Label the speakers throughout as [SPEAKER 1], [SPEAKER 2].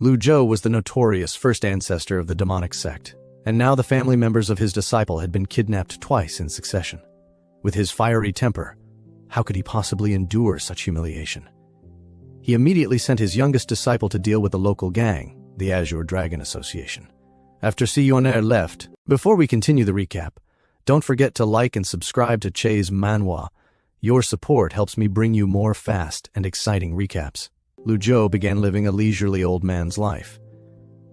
[SPEAKER 1] Lu Zhou was the notorious first ancestor of the demonic sect, and now the family members of his disciple had been kidnapped twice in succession. With his fiery temper, how could he possibly endure such humiliation? He immediately sent his youngest disciple to deal with the local gang, the Azure Dragon Association. After Sionair left, before we continue the recap, don't forget to like and subscribe to Che's Manhwa. Your support helps me bring you more fast and exciting recaps. Lu Zhou began living a leisurely old man's life.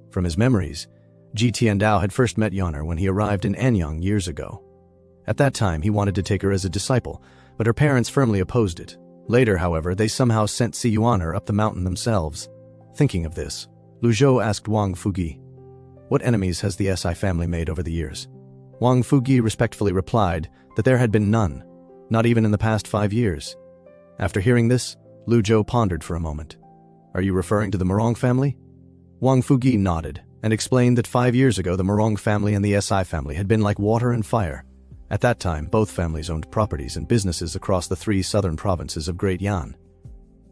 [SPEAKER 1] From his memories, Ji Tiandao had first met Yaner when he arrived in Anyang years ago. At that time, he wanted to take her as a disciple, but her parents firmly opposed it. Later, however, they somehow sent Si Yuaner up the mountain themselves. Thinking of this, Lu Zhou asked Wang Fugi, "What enemies has the Si family made over the years?" Wang Fugi respectfully replied that there had been none, not even in the past 5 years. After hearing this, Lu Zhou pondered for a moment. "Are you referring to the Morong family?" Wang Fugi nodded and explained that 5 years ago the Morong family and the Si family had been like water and fire. At that time, both families owned properties and businesses across the 3 southern provinces of Great Yan.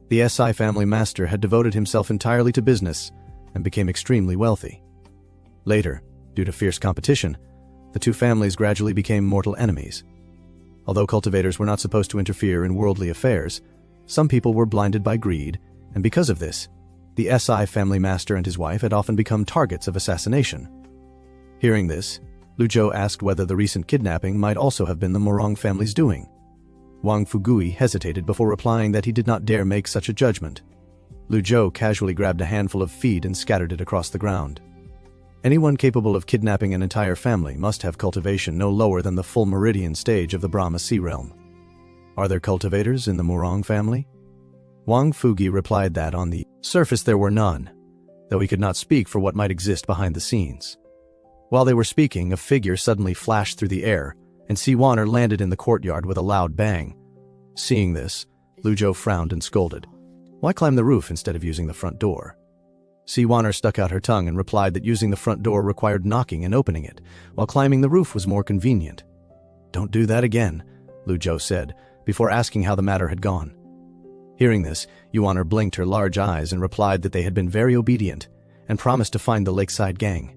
[SPEAKER 1] The Si family master had devoted himself entirely to business and became extremely wealthy. Later, due to fierce competition, the 2 families gradually became mortal enemies. Although cultivators were not supposed to interfere in worldly affairs, some people were blinded by greed, and because of this, the Si family master and his wife had often become targets of assassination. Hearing this, Lu Zhou asked whether the recent kidnapping might also have been the Morong family's doing. Wang Fugui hesitated before replying that he did not dare make such a judgment. Lu Zhou casually grabbed a handful of feed and scattered it across the ground. Anyone capable of kidnapping an entire family must have cultivation no lower than the full meridian stage of the Brahma Sea realm. Are there cultivators in the Morong family? Wang Fugi replied that on the surface there were none, though he could not speak for what might exist behind the scenes. While they were speaking, a figure suddenly flashed through the air, and Si Yuaner landed in the courtyard with a loud bang. Seeing this, Lu Zhou frowned and scolded. Why climb the roof instead of using the front door? Si Yuaner stuck out her tongue and replied that using the front door required knocking and opening it, while climbing the roof was more convenient. Don't do that again, Lu Zhou said, before asking how the matter had gone. Hearing this, Yuaner blinked her large eyes and replied that they had been very obedient and promised to find the lakeside gang.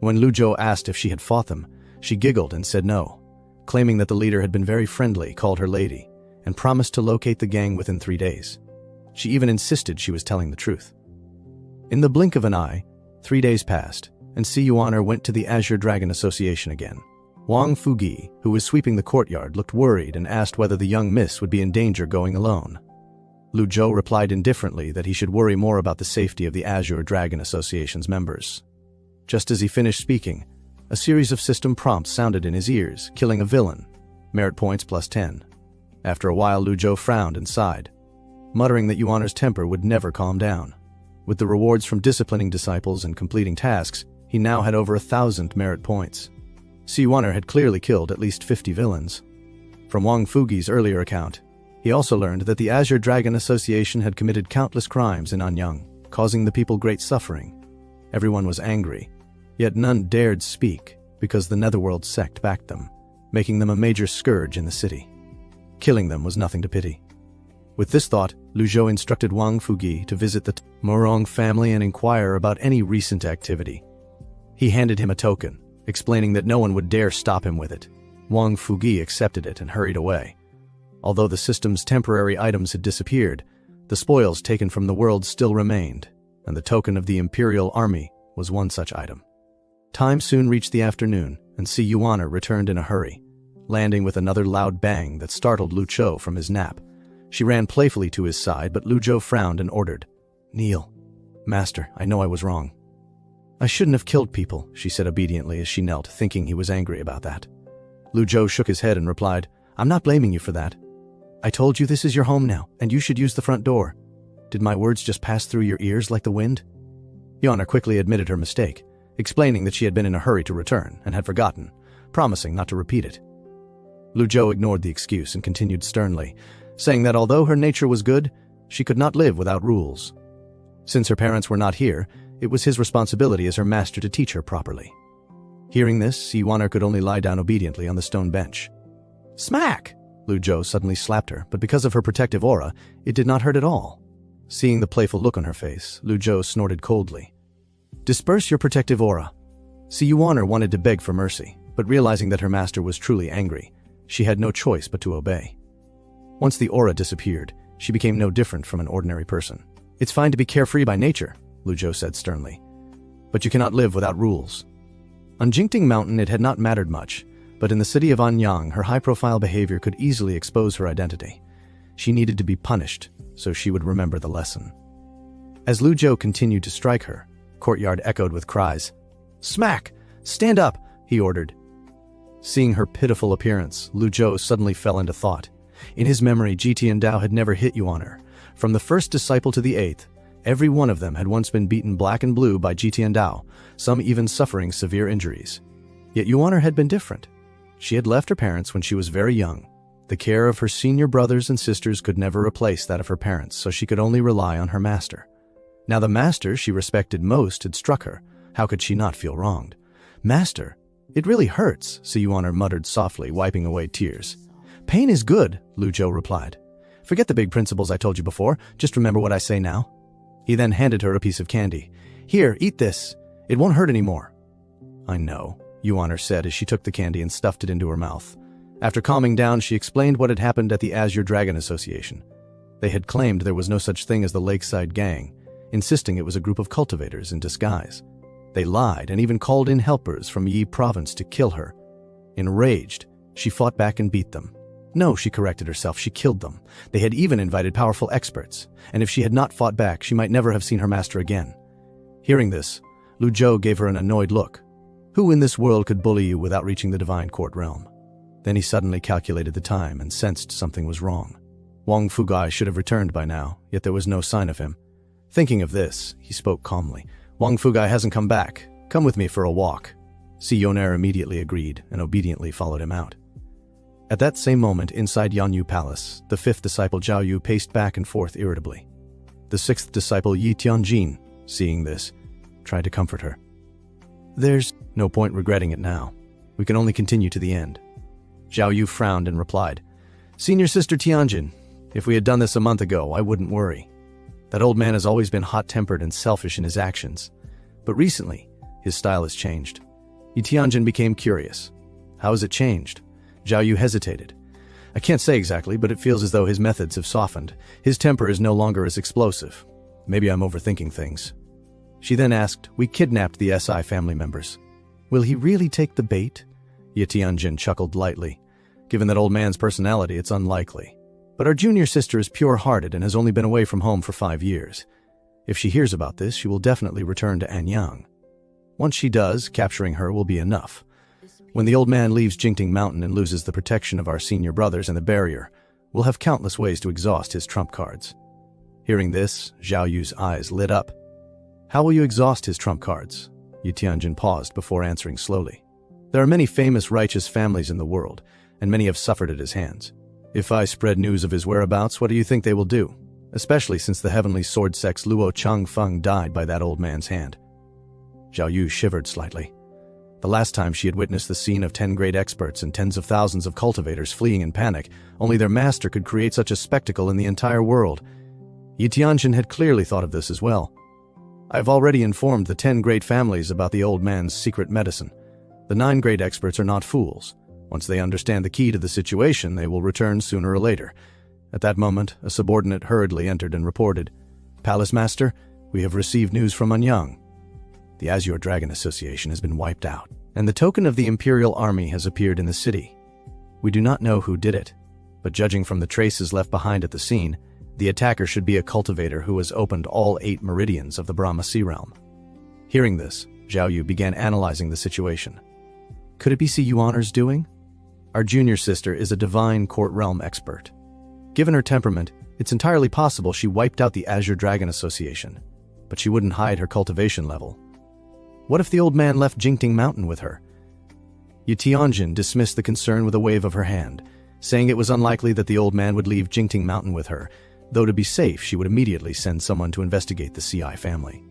[SPEAKER 1] When Lu Zhou asked if she had fought them, she giggled and said no, claiming that the leader had been very friendly, called her lady, and promised to locate the gang within 3 days. She even insisted she was telling the truth. In the blink of an eye, 3 days passed, and Si Yuaner went to the Azure Dragon Association again. Wang Fugi, who was sweeping the courtyard, looked worried and asked whether the young miss would be in danger going alone. Lu Zhou replied indifferently that he should worry more about the safety of the Azure Dragon Association's members. Just as he finished speaking, a series of system prompts sounded in his ears, killing a villain. Merit points +10. After a while, Lu Zhou frowned and sighed, muttering that Yuaner's temper would never calm down. With the rewards from disciplining disciples and completing tasks, he now had over 1,000 merit points. Si Yuaner had clearly killed at least 50 villains. From Wang Fugi's earlier account, he also learned that the Azure Dragon Association had committed countless crimes in Anyang, causing the people great suffering. Everyone was angry, yet none dared speak because the Netherworld sect backed them, making them a major scourge in the city. Killing them was nothing to pity. With this thought, Lu Zhou instructed Wang Fugi to visit the Morong family and inquire about any recent activity. He handed him a token, explaining that no one would dare stop him with it. Wang Fugi accepted it and hurried away. Although the system's temporary items had disappeared, the spoils taken from the world still remained, and the token of the Imperial Army was one such item. Time soon reached the afternoon, and Si Yuaner returned in a hurry, landing with another loud bang that startled Lu Zhou from his nap. She ran playfully to his side, but Lu Zhou frowned and ordered, "Kneel. Master, I know I was wrong." "I shouldn't have killed people," she said obediently as she knelt, thinking he was angry about that. Lu Zhou shook his head and replied, "I'm not blaming you for that. I told you this is your home now, and you should use the front door. Did my words just pass through your ears like the wind?" Yaner quickly admitted her mistake, explaining that she had been in a hurry to return and had forgotten, promising not to repeat it. Lu Zhou ignored the excuse and continued sternly, saying that although her nature was good, she could not live without rules. Since her parents were not here, it was his responsibility as her master to teach her properly. Hearing this, Si Yuaner could only lie down obediently on the stone bench. Smack! Lu Zhou suddenly slapped her, but because of her protective aura, it did not hurt at all. Seeing the playful look on her face, Lu Zhou snorted coldly. Disperse your protective aura. Si Yuan wanted to beg for mercy, but realizing that her master was truly angry, she had no choice but to obey. Once the aura disappeared, she became no different from an ordinary person. It's fine to be carefree by nature, Lu Zhou said sternly. But you cannot live without rules. On Jingting Mountain it had not mattered much, but in the city of Anyang her high-profile behavior could easily expose her identity. She needed to be punished, so she would remember the lesson. As Lu Zhou continued to strike her, courtyard echoed with cries. Smack! Stand up! He ordered. Seeing her pitiful appearance, Lu Zhou suddenly fell into thought. In his memory, Jitian Dao had never hit Yuan. From the first disciple to the 8th, every one of them had once been beaten black and blue by Jitian Dao, some even suffering severe injuries. Yet Yuan had been different. She had left her parents when she was very young. The care of her senior brothers and sisters could never replace that of her parents, so she could only rely on her master. Now the master she respected most had struck her. How could she not feel wronged? Master, it really hurts, Si Yuan muttered softly, wiping away tears. Pain is good, Lu Zhou replied. Forget the big principles I told you before, just remember what I say now. He then handed her a piece of candy. Here, eat this. It won't hurt anymore. I know, Yuan said as she took the candy and stuffed it into her mouth. After calming down, she explained what had happened at the Azure Dragon Association. They had claimed there was no such thing as the Lakeside Gang, insisting it was a group of cultivators in disguise. They lied and even called in helpers from Yi Province to kill her. Enraged, she fought back and beat them. No, she corrected herself, she killed them. They had even invited powerful experts, and if she had not fought back, she might never have seen her master again. Hearing this, Lu Zhou gave her an annoyed look. Who in this world could bully you without reaching the Divine Court realm? Then he suddenly calculated the time and sensed something was wrong. Wang Fugai should have returned by now, yet there was no sign of him. Thinking of this, he spoke calmly. Wang Fugai hasn't come back. Come with me for a walk. Si Yuan immediately agreed and obediently followed him out. At that same moment, inside Yanyu Palace, the 5th disciple Zhao Yu paced back and forth irritably. The 6th disciple Yi Tianjin, seeing this, tried to comfort her. There's no point regretting it now. We can only continue to the end. Zhao Yu frowned and replied, Senior Sister Tianjin, if we had done this a month ago, I wouldn't worry. That old man has always been hot-tempered and selfish in his actions. But recently, his style has changed. Yi Tianjin became curious. How has it changed? Zhao Yu hesitated. I can't say exactly, but it feels as though his methods have softened. His temper is no longer as explosive. Maybe I'm overthinking things. She then asked, We kidnapped the SI family members. Will he really take the bait? Yi Tianjin chuckled lightly. Given that old man's personality, it's unlikely. But our junior sister is pure-hearted and has only been away from home for 5 years. If she hears about this, she will definitely return to Anyang. Once she does, capturing her will be enough. When the old man leaves Jingting Mountain and loses the protection of our senior brothers and the barrier, we'll have countless ways to exhaust his trump cards. Hearing this, Zhao Yu's eyes lit up. How will you exhaust his trump cards? Yi Tianjin paused before answering slowly. There are many famous righteous families in the world, and many have suffered at his hands. If I spread news of his whereabouts, what do you think they will do? Especially since the heavenly sword sex Luo Changfeng died by that old man's hand. Zhao Yu shivered slightly. The last time she had witnessed the scene of 10 great experts and tens of thousands of cultivators fleeing in panic, only their master could create such a spectacle in the entire world. Yi Tianjin had clearly thought of this as well. I've already informed the 10 great families about the old man's secret medicine. The 9 great experts are not fools. Once they understand the key to the situation, they will return sooner or later. At that moment, a subordinate hurriedly entered and reported, Palace Master, we have received news from Anyang. The Azure Dragon Association has been wiped out, and the token of the Imperial Army has appeared in the city. We do not know who did it, but judging from the traces left behind at the scene, the attacker should be a cultivator who has opened all 8 meridians of the Brahma Sea Realm. Hearing this, Zhao Yu began analyzing the situation. Could it be Si Yuan's doing? Our junior sister is a divine court realm expert. Given her temperament, it's entirely possible she wiped out the Azure Dragon Association, but she wouldn't hide her cultivation level. What if the old man left Jingting Mountain with her? Yi Tianjin dismissed the concern with a wave of her hand, saying it was unlikely that the old man would leave Jingting Mountain with her, though to be safe she would immediately send someone to investigate the CI family.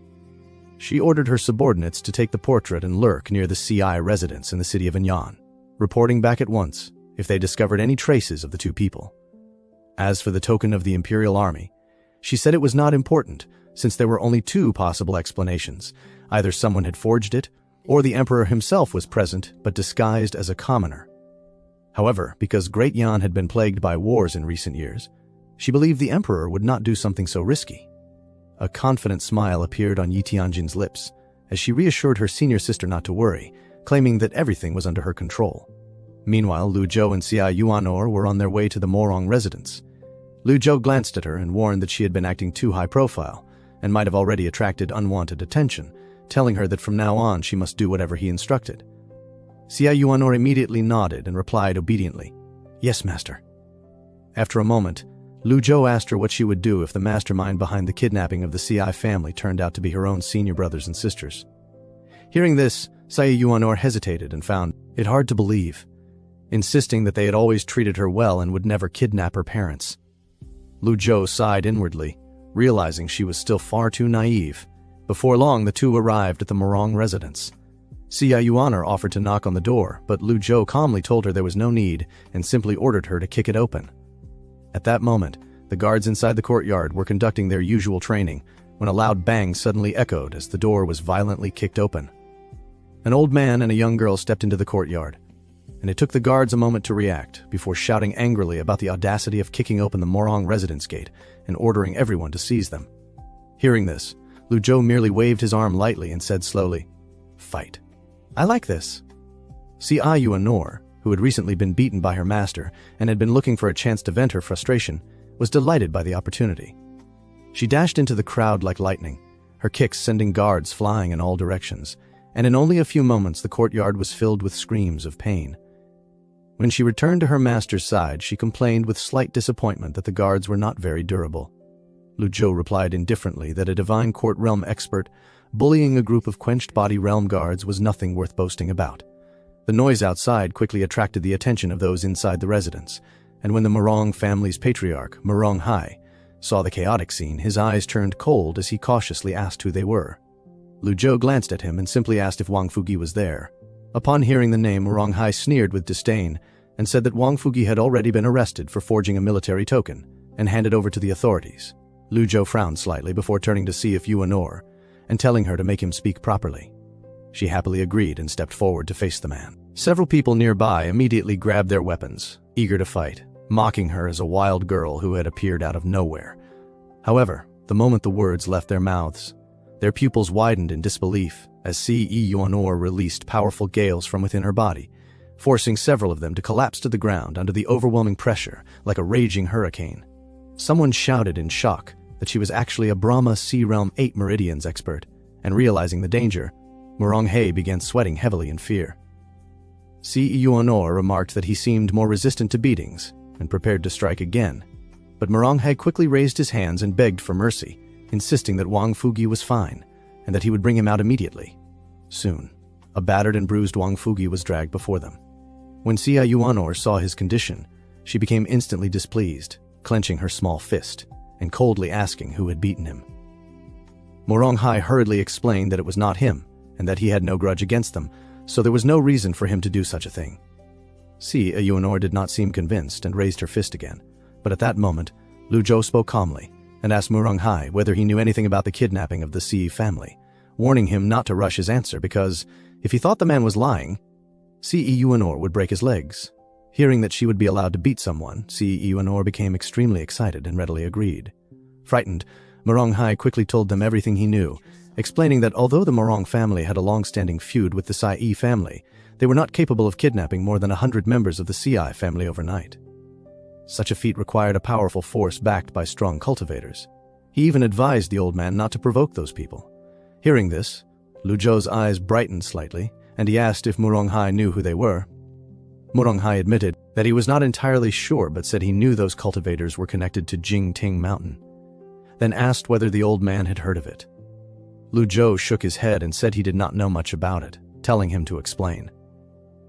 [SPEAKER 1] She ordered her subordinates to take the portrait and lurk near the CI residence in the city of Anyan, reporting back at once if they discovered any traces of the 2 people. As for the token of the Imperial Army, She said it was not important, since there were only two possible explanations. Either someone had forged it, or the emperor himself was present but disguised as a commoner. However, because Great Yan had been plagued by wars in recent years, she believed the emperor would not do something so risky. A confident smile appeared on Yi Tianjin's lips as she reassured her senior sister not to worry, claiming that everything was under her control. Meanwhile, Lu Zhou and Xia Yuanor were on their way to the Morong residence. Lu Zhou glanced at her and warned that she had been acting too high profile and might have already attracted unwanted attention, telling her that from now on she must do whatever he instructed. Xia Yuanor immediately nodded and replied obediently, "Yes, master." After a moment, Lu Zhou asked her what she would do if the mastermind behind the kidnapping of the CI family turned out to be her own senior brothers and sisters. Hearing this, Xia Yuanor hesitated and found it hard to believe, insisting that they had always treated her well and would never kidnap her parents. Lu Zhou sighed inwardly, realizing she was still far too naive. Before long, the two arrived at the Morong residence. Xia Yuanor offered to knock on the door, but Lu Zhou calmly told her there was no need and simply ordered her to kick it open. At that moment, the guards inside the courtyard were conducting their usual training when a loud bang suddenly echoed as the door was violently kicked open. An old man and a young girl stepped into the courtyard, and it took the guards a moment to react before shouting angrily about the audacity of kicking open the Morong residence gate and ordering everyone to seize them. Hearing this, Lu Zhou merely waved his arm lightly and said slowly, "Fight. I like this." Xia Yuanor, who had recently been beaten by her master and had been looking for a chance to vent her frustration, was delighted by the opportunity. She dashed into the crowd like lightning, her kicks sending guards flying in all directions, and in only a few moments the courtyard was filled with screams of pain. When she returned to her master's side, she complained with slight disappointment that the guards were not very durable. Lu Zhou replied indifferently that a divine court realm expert bullying a group of quenched body realm guards was nothing worth boasting about. The noise outside quickly attracted the attention of those inside the residence, and when the Morong family's patriarch, Morong Hai, saw the chaotic scene, his eyes turned cold as he cautiously asked who they were. Lu Zhou glanced at him and simply asked if Wang Fugi was there. Upon hearing the name, Morong Hai sneered with disdain and said that Wang Fugi had already been arrested for forging a military token and handed over to the authorities. Lu Zhou frowned slightly before turning to see if Yuanor and telling her to make him speak properly. She happily agreed and stepped forward to face the man. Several people nearby immediately grabbed their weapons, eager to fight, mocking her as a wild girl who had appeared out of nowhere. However, the moment the words left their mouths, their pupils widened in disbelief as C.E. Yuanor released powerful gales from within her body, forcing several of them to collapse to the ground under the overwhelming pressure like a raging hurricane. Someone shouted in shock that she was actually a Brahma Sea Realm 8 Meridians expert, and realizing the danger, Morong Hai began sweating heavily in fear. C.E. Yuanor remarked that he seemed more resistant to beatings and prepared to strike again, but Morong Hai quickly raised his hands and begged for mercy, insisting that Wang Fugi was fine and that he would bring him out immediately. Soon, a battered and bruised Wang Fugi was dragged before them. When Xia Yuanor saw his condition, she became instantly displeased, clenching her small fist and coldly asking who had beaten him. Morong Hai hurriedly explained that it was not him and that he had no grudge against them, so there was no reason for him to do such a thing. Xia Yuanor did not seem convinced and raised her fist again, but at that moment, Lu Zhou spoke calmly and asked Morong Hai whether he knew anything about the kidnapping of the Xi family, warning him not to rush his answer because, if he thought the man was lying, C.E. Yuanor would break his legs. Hearing that she would be allowed to beat someone, C.E. Yuanor became extremely excited and readily agreed. Frightened, Morong Hai quickly told them everything he knew, explaining that although the Morong family had a long-standing feud with the Sai family, they were not capable of kidnapping more than 100 members of the Ci family overnight. Such a feat required a powerful force backed by strong cultivators. He even advised the old man not to provoke those people. Hearing this, Lu Zhou's eyes brightened slightly, and he asked if Morong Hai knew who they were. Morong Hai admitted that he was not entirely sure but said he knew those cultivators were connected to Jingting Mountain, then asked whether the old man had heard of it. Lu Zhou shook his head and said he did not know much about it, telling him to explain.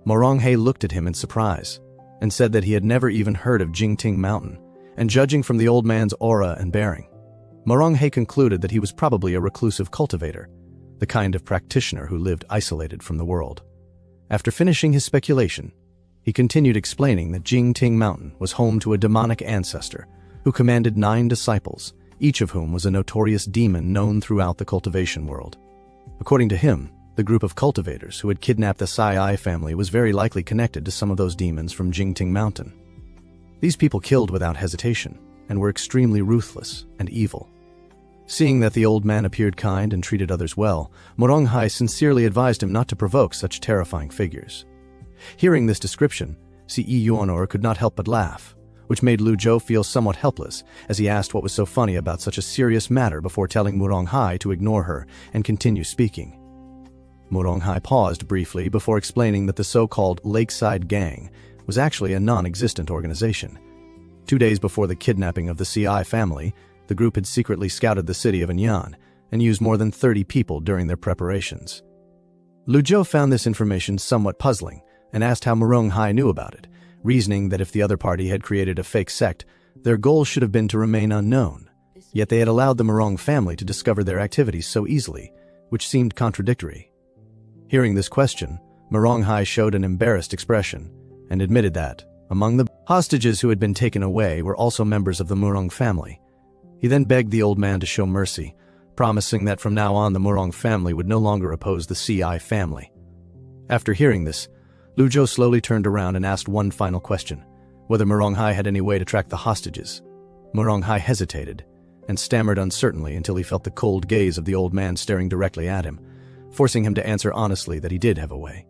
[SPEAKER 1] Morong Hai looked at him in surprise and said that he had never even heard of Jingting Mountain, and judging from the old man's aura and bearing, Morong Hai concluded that he was probably a reclusive cultivator, the kind of practitioner who lived isolated from the world. After finishing his speculation, he continued explaining that Jingting Mountain was home to a demonic ancestor who commanded 9 disciples, each of whom was a notorious demon known throughout the cultivation world. According to him, the group of cultivators who had kidnapped the Sai family was very likely connected to some of those demons from Jingting Mountain. These people killed without hesitation and were extremely ruthless and evil. Seeing that the old man appeared kind and treated others well, Moronghai sincerely advised him not to provoke such terrifying figures. Hearing this description, Ce Yuanor could not help but laugh, which made Lu Zhou feel somewhat helpless as he asked what was so funny about such a serious matter before telling Moronghai to ignore her and continue speaking. Moronghai paused briefly before explaining that the so-called Lakeside Gang was actually a non-existent organization. 2 days before the kidnapping of the CI family, the group had secretly scouted the city of Anyan and used more than 30 people during their preparations. Lu Zhou found this information somewhat puzzling and asked how Moronghai knew about it, reasoning that if the other party had created a fake sect, their goal should have been to remain unknown. Yet they had allowed the Morong family to discover their activities so easily, which seemed contradictory. Hearing this question, Moronghai showed an embarrassed expression and admitted that, among the hostages who had been taken away were also members of the Morong family. He then begged the old man to show mercy, promising that from now on the Morong family would no longer oppose the CI family. After hearing this, Lu Zhou slowly turned around and asked one final question, whether Moronghai had any way to track the hostages. Moronghai hesitated and stammered uncertainly until he felt the cold gaze of the old man staring directly at him, forcing him to answer honestly that he did have a way.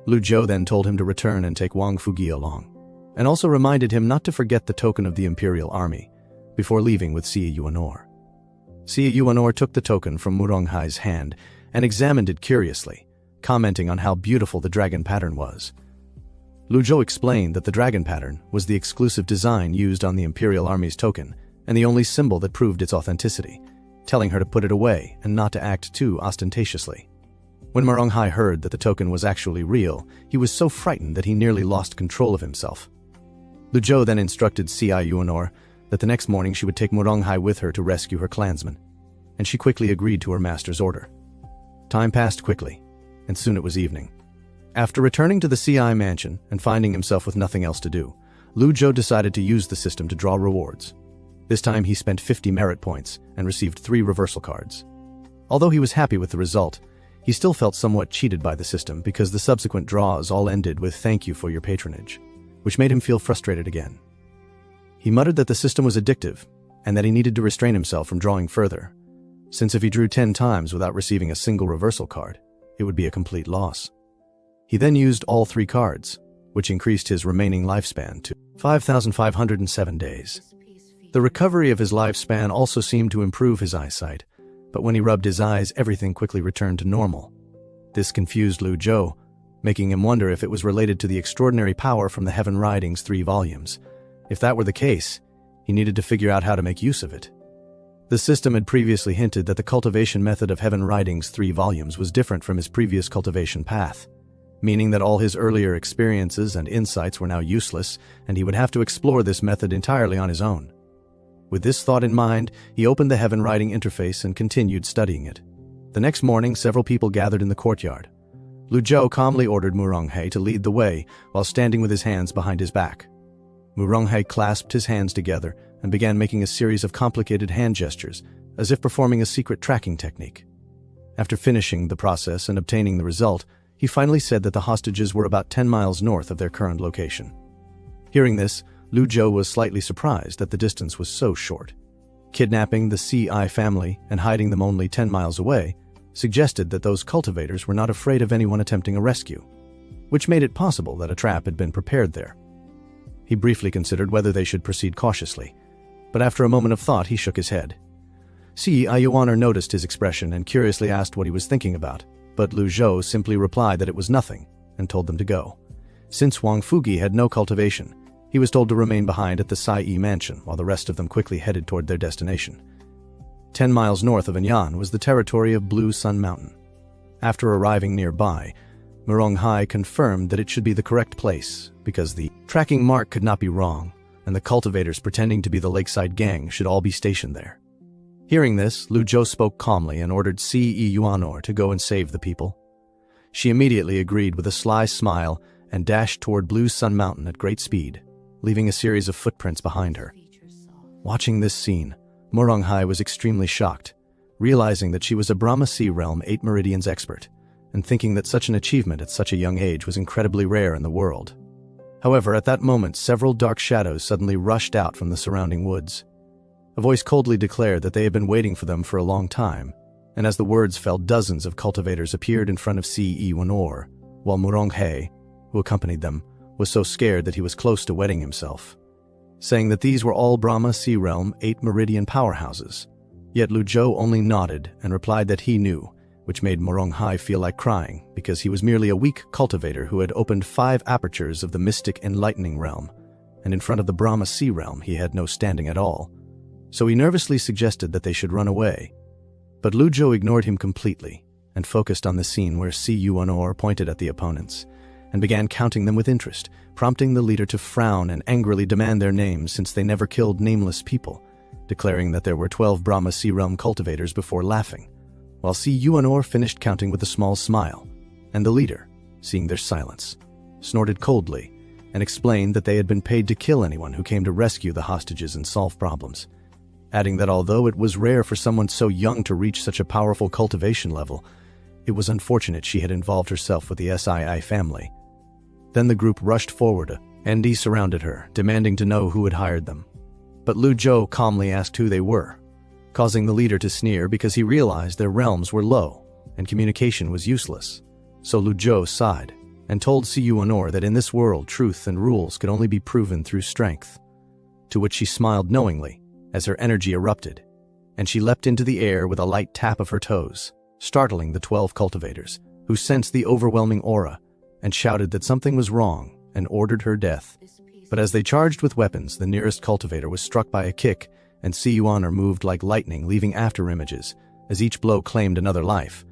[SPEAKER 1] Lu Zhou then told him to return and take Wang Fugi along, and also reminded him not to forget the token of the Imperial Army before leaving with Ce Yuanor. Ce Yuanor took the token from Moronghai's hand and examined it curiously, commenting on how beautiful the dragon pattern was. Lu Zhou explained that the dragon pattern was the exclusive design used on the Imperial Army's token and the only symbol that proved its authenticity, telling her to put it away and not to act too ostentatiously. When Moronghai heard that the token was actually real, he was so frightened that he nearly lost control of himself. Lu Zhou then instructed Ce Yuanor that the next morning she would take Moronghai with her to rescue her clansmen, and she quickly agreed to her master's order. Time passed quickly, and soon it was evening. After returning to the CI mansion and finding himself with nothing else to do, Lu Zhou decided to use the system to draw rewards. This time he spent 50 merit points and received 3 reversal cards. Although he was happy with the result, he still felt somewhat cheated by the system because the subsequent draws all ended with "thank you for your patronage," which made him feel frustrated again. He muttered that the system was addictive and that he needed to restrain himself from drawing further, since if he drew 10 times without receiving a single reversal card, it would be a complete loss. He then used all 3 cards, which increased his remaining lifespan to 5,507 days. The recovery of his lifespan also seemed to improve his eyesight, but when he rubbed his eyes, everything quickly returned to normal. This confused Lu Zhou, making him wonder if it was related to the extraordinary power from the Heaven Writings 3 volumes. If that were the case, he needed to figure out how to make use of it. The system had previously hinted that the cultivation method of Heaven Writings 3 volumes was different from his previous cultivation path, meaning that all his earlier experiences and insights were now useless, and he would have to explore this method entirely on his own. With this thought in mind, he opened the Heaven Writing interface and continued studying it. The next morning, several people gathered in the courtyard. Lu Zhou calmly ordered Moronghai to lead the way while standing with his hands behind his back. Moronghai clasped his hands together and began making a series of complicated hand gestures, as if performing a secret tracking technique. After finishing the process and obtaining the result, he finally said that the hostages were about 10 miles north of their current location. Hearing this, Lu Zhou was slightly surprised that the distance was so short. Kidnapping the CI family and hiding them only 10 miles away suggested that those cultivators were not afraid of anyone attempting a rescue, which made it possible that a trap had been prepared there. He briefly considered whether they should proceed cautiously, but after a moment of thought he shook his head. Ce Yuanor noticed his expression and curiously asked what he was thinking about, but Lu Zhou simply replied that it was nothing and told them to go. Since Wang Fugi had no cultivation, he was told to remain behind at the Sai mansion while the rest of them quickly headed toward their destination. 10 miles north of Anyan was the territory of Blue Sun Mountain. After arriving nearby, Moronghai confirmed that it should be the correct place because the tracking mark could not be wrong, and the cultivators pretending to be the Lakeside Gang should all be stationed there. Hearing this, Lu Zhou spoke calmly and ordered Ce Yuanor to go and save the people. She immediately agreed with a sly smile and dashed toward Blue Sun Mountain at great speed, leaving a series of footprints behind her. Watching this scene, Moronghai was extremely shocked, realizing that she was a Brahma Sea Realm 8 Meridians expert, and thinking that such an achievement at such a young age was incredibly rare in the world. However, at that moment, several dark shadows suddenly rushed out from the surrounding woods. A voice coldly declared that they had been waiting for them for a long time, and as the words fell, dozens of cultivators appeared in front of Ce Wanor, while Moronghai, who accompanied them, was so scared that he was close to wetting himself, saying that these were all Brahma Sea Realm 8 Meridian powerhouses. Yet Lu Zhou only nodded and replied that he knew, which made Moronghai feel like crying, because he was merely a weak cultivator who had opened 5 apertures of the mystic enlightening realm, and in front of the Brahma Sea Realm he had no standing at all. So he nervously suggested that they should run away. But Lu Zhou ignored him completely and focused on the scene where Ce Wanor pointed at the opponents and began counting them with interest, prompting the leader to frown and angrily demand their names since they never killed nameless people, declaring that there were 12 Brahma Sea Realm cultivators before laughing, while Ce Wanor finished counting with a small smile, and the leader, seeing their silence, snorted coldly and explained that they had been paid to kill anyone who came to rescue the hostages and solve problems, adding that although it was rare for someone so young to reach such a powerful cultivation level, it was unfortunate she had involved herself with the Sii family. Then the group rushed forward and surrounded her, demanding to know who had hired them. But Lu Zhou calmly asked who they were, causing the leader to sneer because he realized their realms were low and communication was useless. So Lu Zhou sighed and told Ce Wanor that in this world truth and rules could only be proven through strength, to which she smiled knowingly as her energy erupted, and she leapt into the air with a light tap of her toes, startling the 12 cultivators, who sensed the overwhelming aura and shouted that something was wrong and ordered her death. But as they charged with weapons, the nearest cultivator was struck by a kick, and Ce Wanor moved like lightning, leaving after images as each blow claimed another life,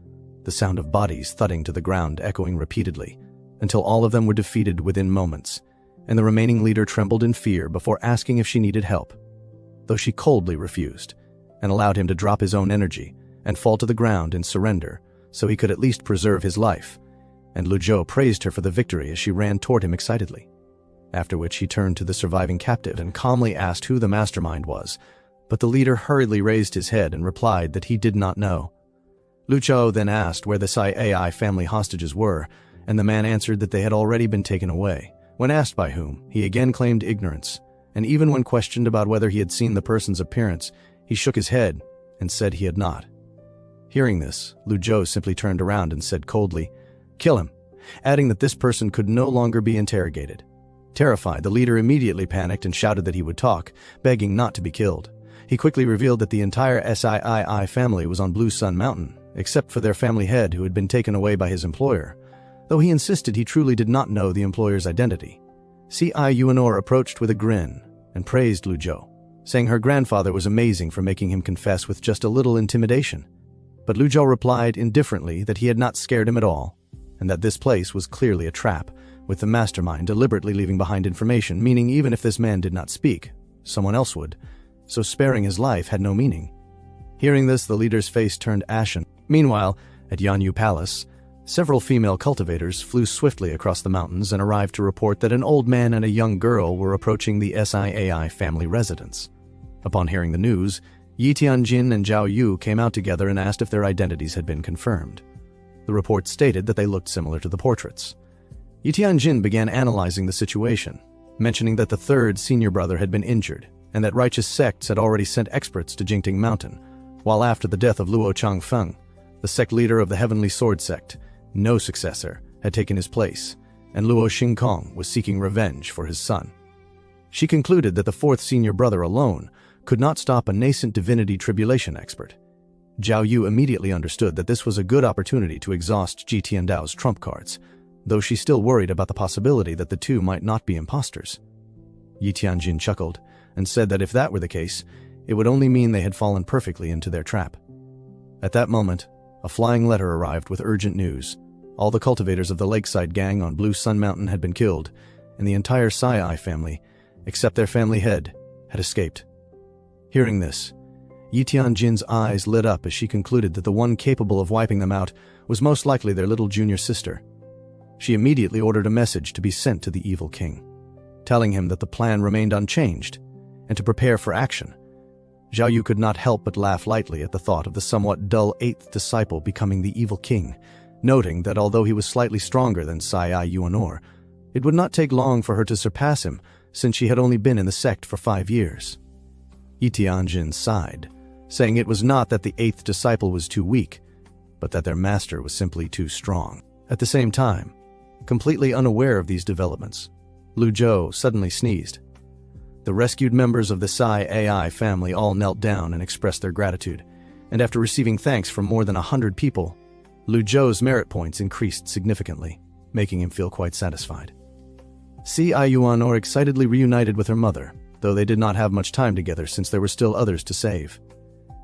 [SPEAKER 1] the sound of bodies thudding to the ground echoing repeatedly, until all of them were defeated within moments, and the remaining leader trembled in fear before asking if she needed help, though she coldly refused, and allowed him to drop his own energy and fall to the ground in surrender so he could at least preserve his life, and Lu Zhou praised her for the victory as she ran toward him excitedly. After which he turned to the surviving captive and calmly asked who the mastermind was, but the leader hurriedly raised his head and replied that he did not know. Lu Zhou then asked where the Sai family hostages were, and the man answered that they had already been taken away. When asked by whom, he again claimed ignorance, and even when questioned about whether he had seen the person's appearance, he shook his head and said he had not. Hearing this, Lu Zhou simply turned around and said coldly, "Kill him," adding that this person could no longer be interrogated. Terrified, the leader immediately panicked and shouted that he would talk, begging not to be killed. He quickly revealed that the entire Sii family was on Blue Sun Mountain, except for their family head who had been taken away by his employer, though he insisted he truly did not know the employer's identity. Ce Wanor approached with a grin and praised Lu Zhou, saying her grandfather was amazing for making him confess with just a little intimidation. But Lu Zhou replied indifferently that he had not scared him at all, and that this place was clearly a trap, with the mastermind deliberately leaving behind information, meaning even if this man did not speak, someone else would, so sparing his life had no meaning. Hearing this, the leader's face turned ashen. Meanwhile, at Yanyu Palace, several female cultivators flew swiftly across the mountains and arrived to report that an old man and a young girl were approaching the Sii family residence. Upon hearing the news, Yi Tianjin and Zhao Yu came out together and asked if their identities had been confirmed. The report stated that they looked similar to the portraits. Yi Tianjin began analyzing the situation, mentioning that the third senior brother had been injured and that righteous sects had already sent experts to Jingting Mountain, while after the death of Luo Changfeng, the sect leader of the Heavenly Sword sect, no successor had taken his place, and Luo Xingkong was seeking revenge for his son. She concluded that the fourth senior brother alone could not stop a nascent divinity tribulation expert. Zhao Yu immediately understood that this was a good opportunity to exhaust Ji Tiandao's trump cards, though she still worried about the possibility that the two might not be imposters. Yi Tianjin chuckled and said that if that were the case, it would only mean they had fallen perfectly into their trap. At that moment, a flying letter arrived with urgent news. All the cultivators of the Lakeside gang on Blue Sun Mountain had been killed, and the entire Sii family, except their family head, had escaped. Hearing this, Yi Tianjin's eyes lit up as she concluded that the one capable of wiping them out was most likely their little junior sister. She immediately ordered a message to be sent to the evil king, telling him that the plan remained unchanged and to prepare for action. Zhao Yu could not help but laugh lightly at the thought of the somewhat dull 8th disciple becoming the evil king, noting that although he was slightly stronger than Sai Yuanor, it would not take long for her to surpass him, since she had only been in the sect for 5 years. Yi Tianjin sighed, saying it was not that the 8th disciple was too weak, but that their master was simply too strong. At the same time, completely unaware of these developments, Lu Zhou suddenly sneezed. The rescued members of the Sai AI family all knelt down and expressed their gratitude, and after receiving thanks from more than 100 people, Lu Zhou's merit points increased significantly, making him feel quite satisfied. Sai Yuanor excitedly reunited with her mother, though they did not have much time together since there were still others to save.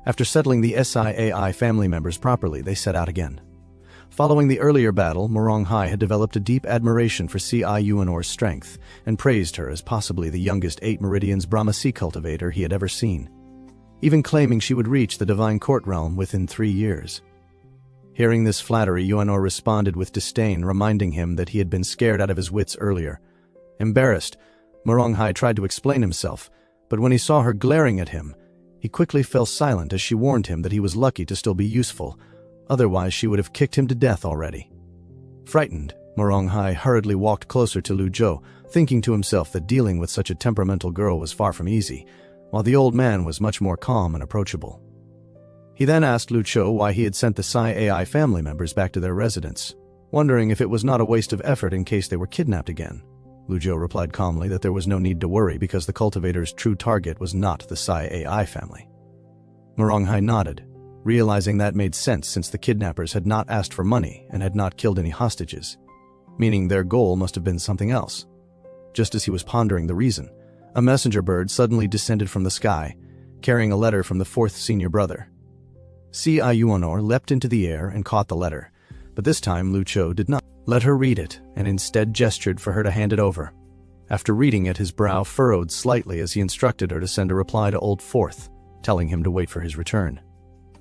[SPEAKER 1] After settling the SIAI family members properly, they set out again. Following the earlier battle, Moronghai had developed a deep admiration for Sai Yuanor's strength and praised her as possibly the youngest 8 Meridians Brahmasi cultivator he had ever seen, even claiming she would reach the divine court realm within 3 years. Hearing this flattery, Yuanor responded with disdain, reminding him that he had been scared out of his wits earlier. Embarrassed, Moronghai tried to explain himself, but when he saw her glaring at him, he quickly fell silent as she warned him that he was lucky to still be useful, otherwise she would have kicked him to death already. Frightened, Moronghai hurriedly walked closer to Lu Zhou, thinking to himself that dealing with such a temperamental girl was far from easy, while the old man was much more calm and approachable. He then asked Lu Zhou why he had sent the Sai AI family members back to their residence, wondering if it was not a waste of effort in case they were kidnapped again. Lu Zhou replied calmly that there was no need to worry because the cultivator's true target was not the Sai AI family. Moronghai nodded, realizing that made sense since the kidnappers had not asked for money and had not killed any hostages, meaning their goal must have been something else. Just as he was pondering the reason, a messenger bird suddenly descended from the sky, carrying a letter from the 4th senior brother. Sai Yuanor leapt into the air and caught the letter, but this time Lu Zhou did not let her read it and instead gestured for her to hand it over. After reading it, his brow furrowed slightly as he instructed her to send a reply to Old 4th, telling him to wait for his return.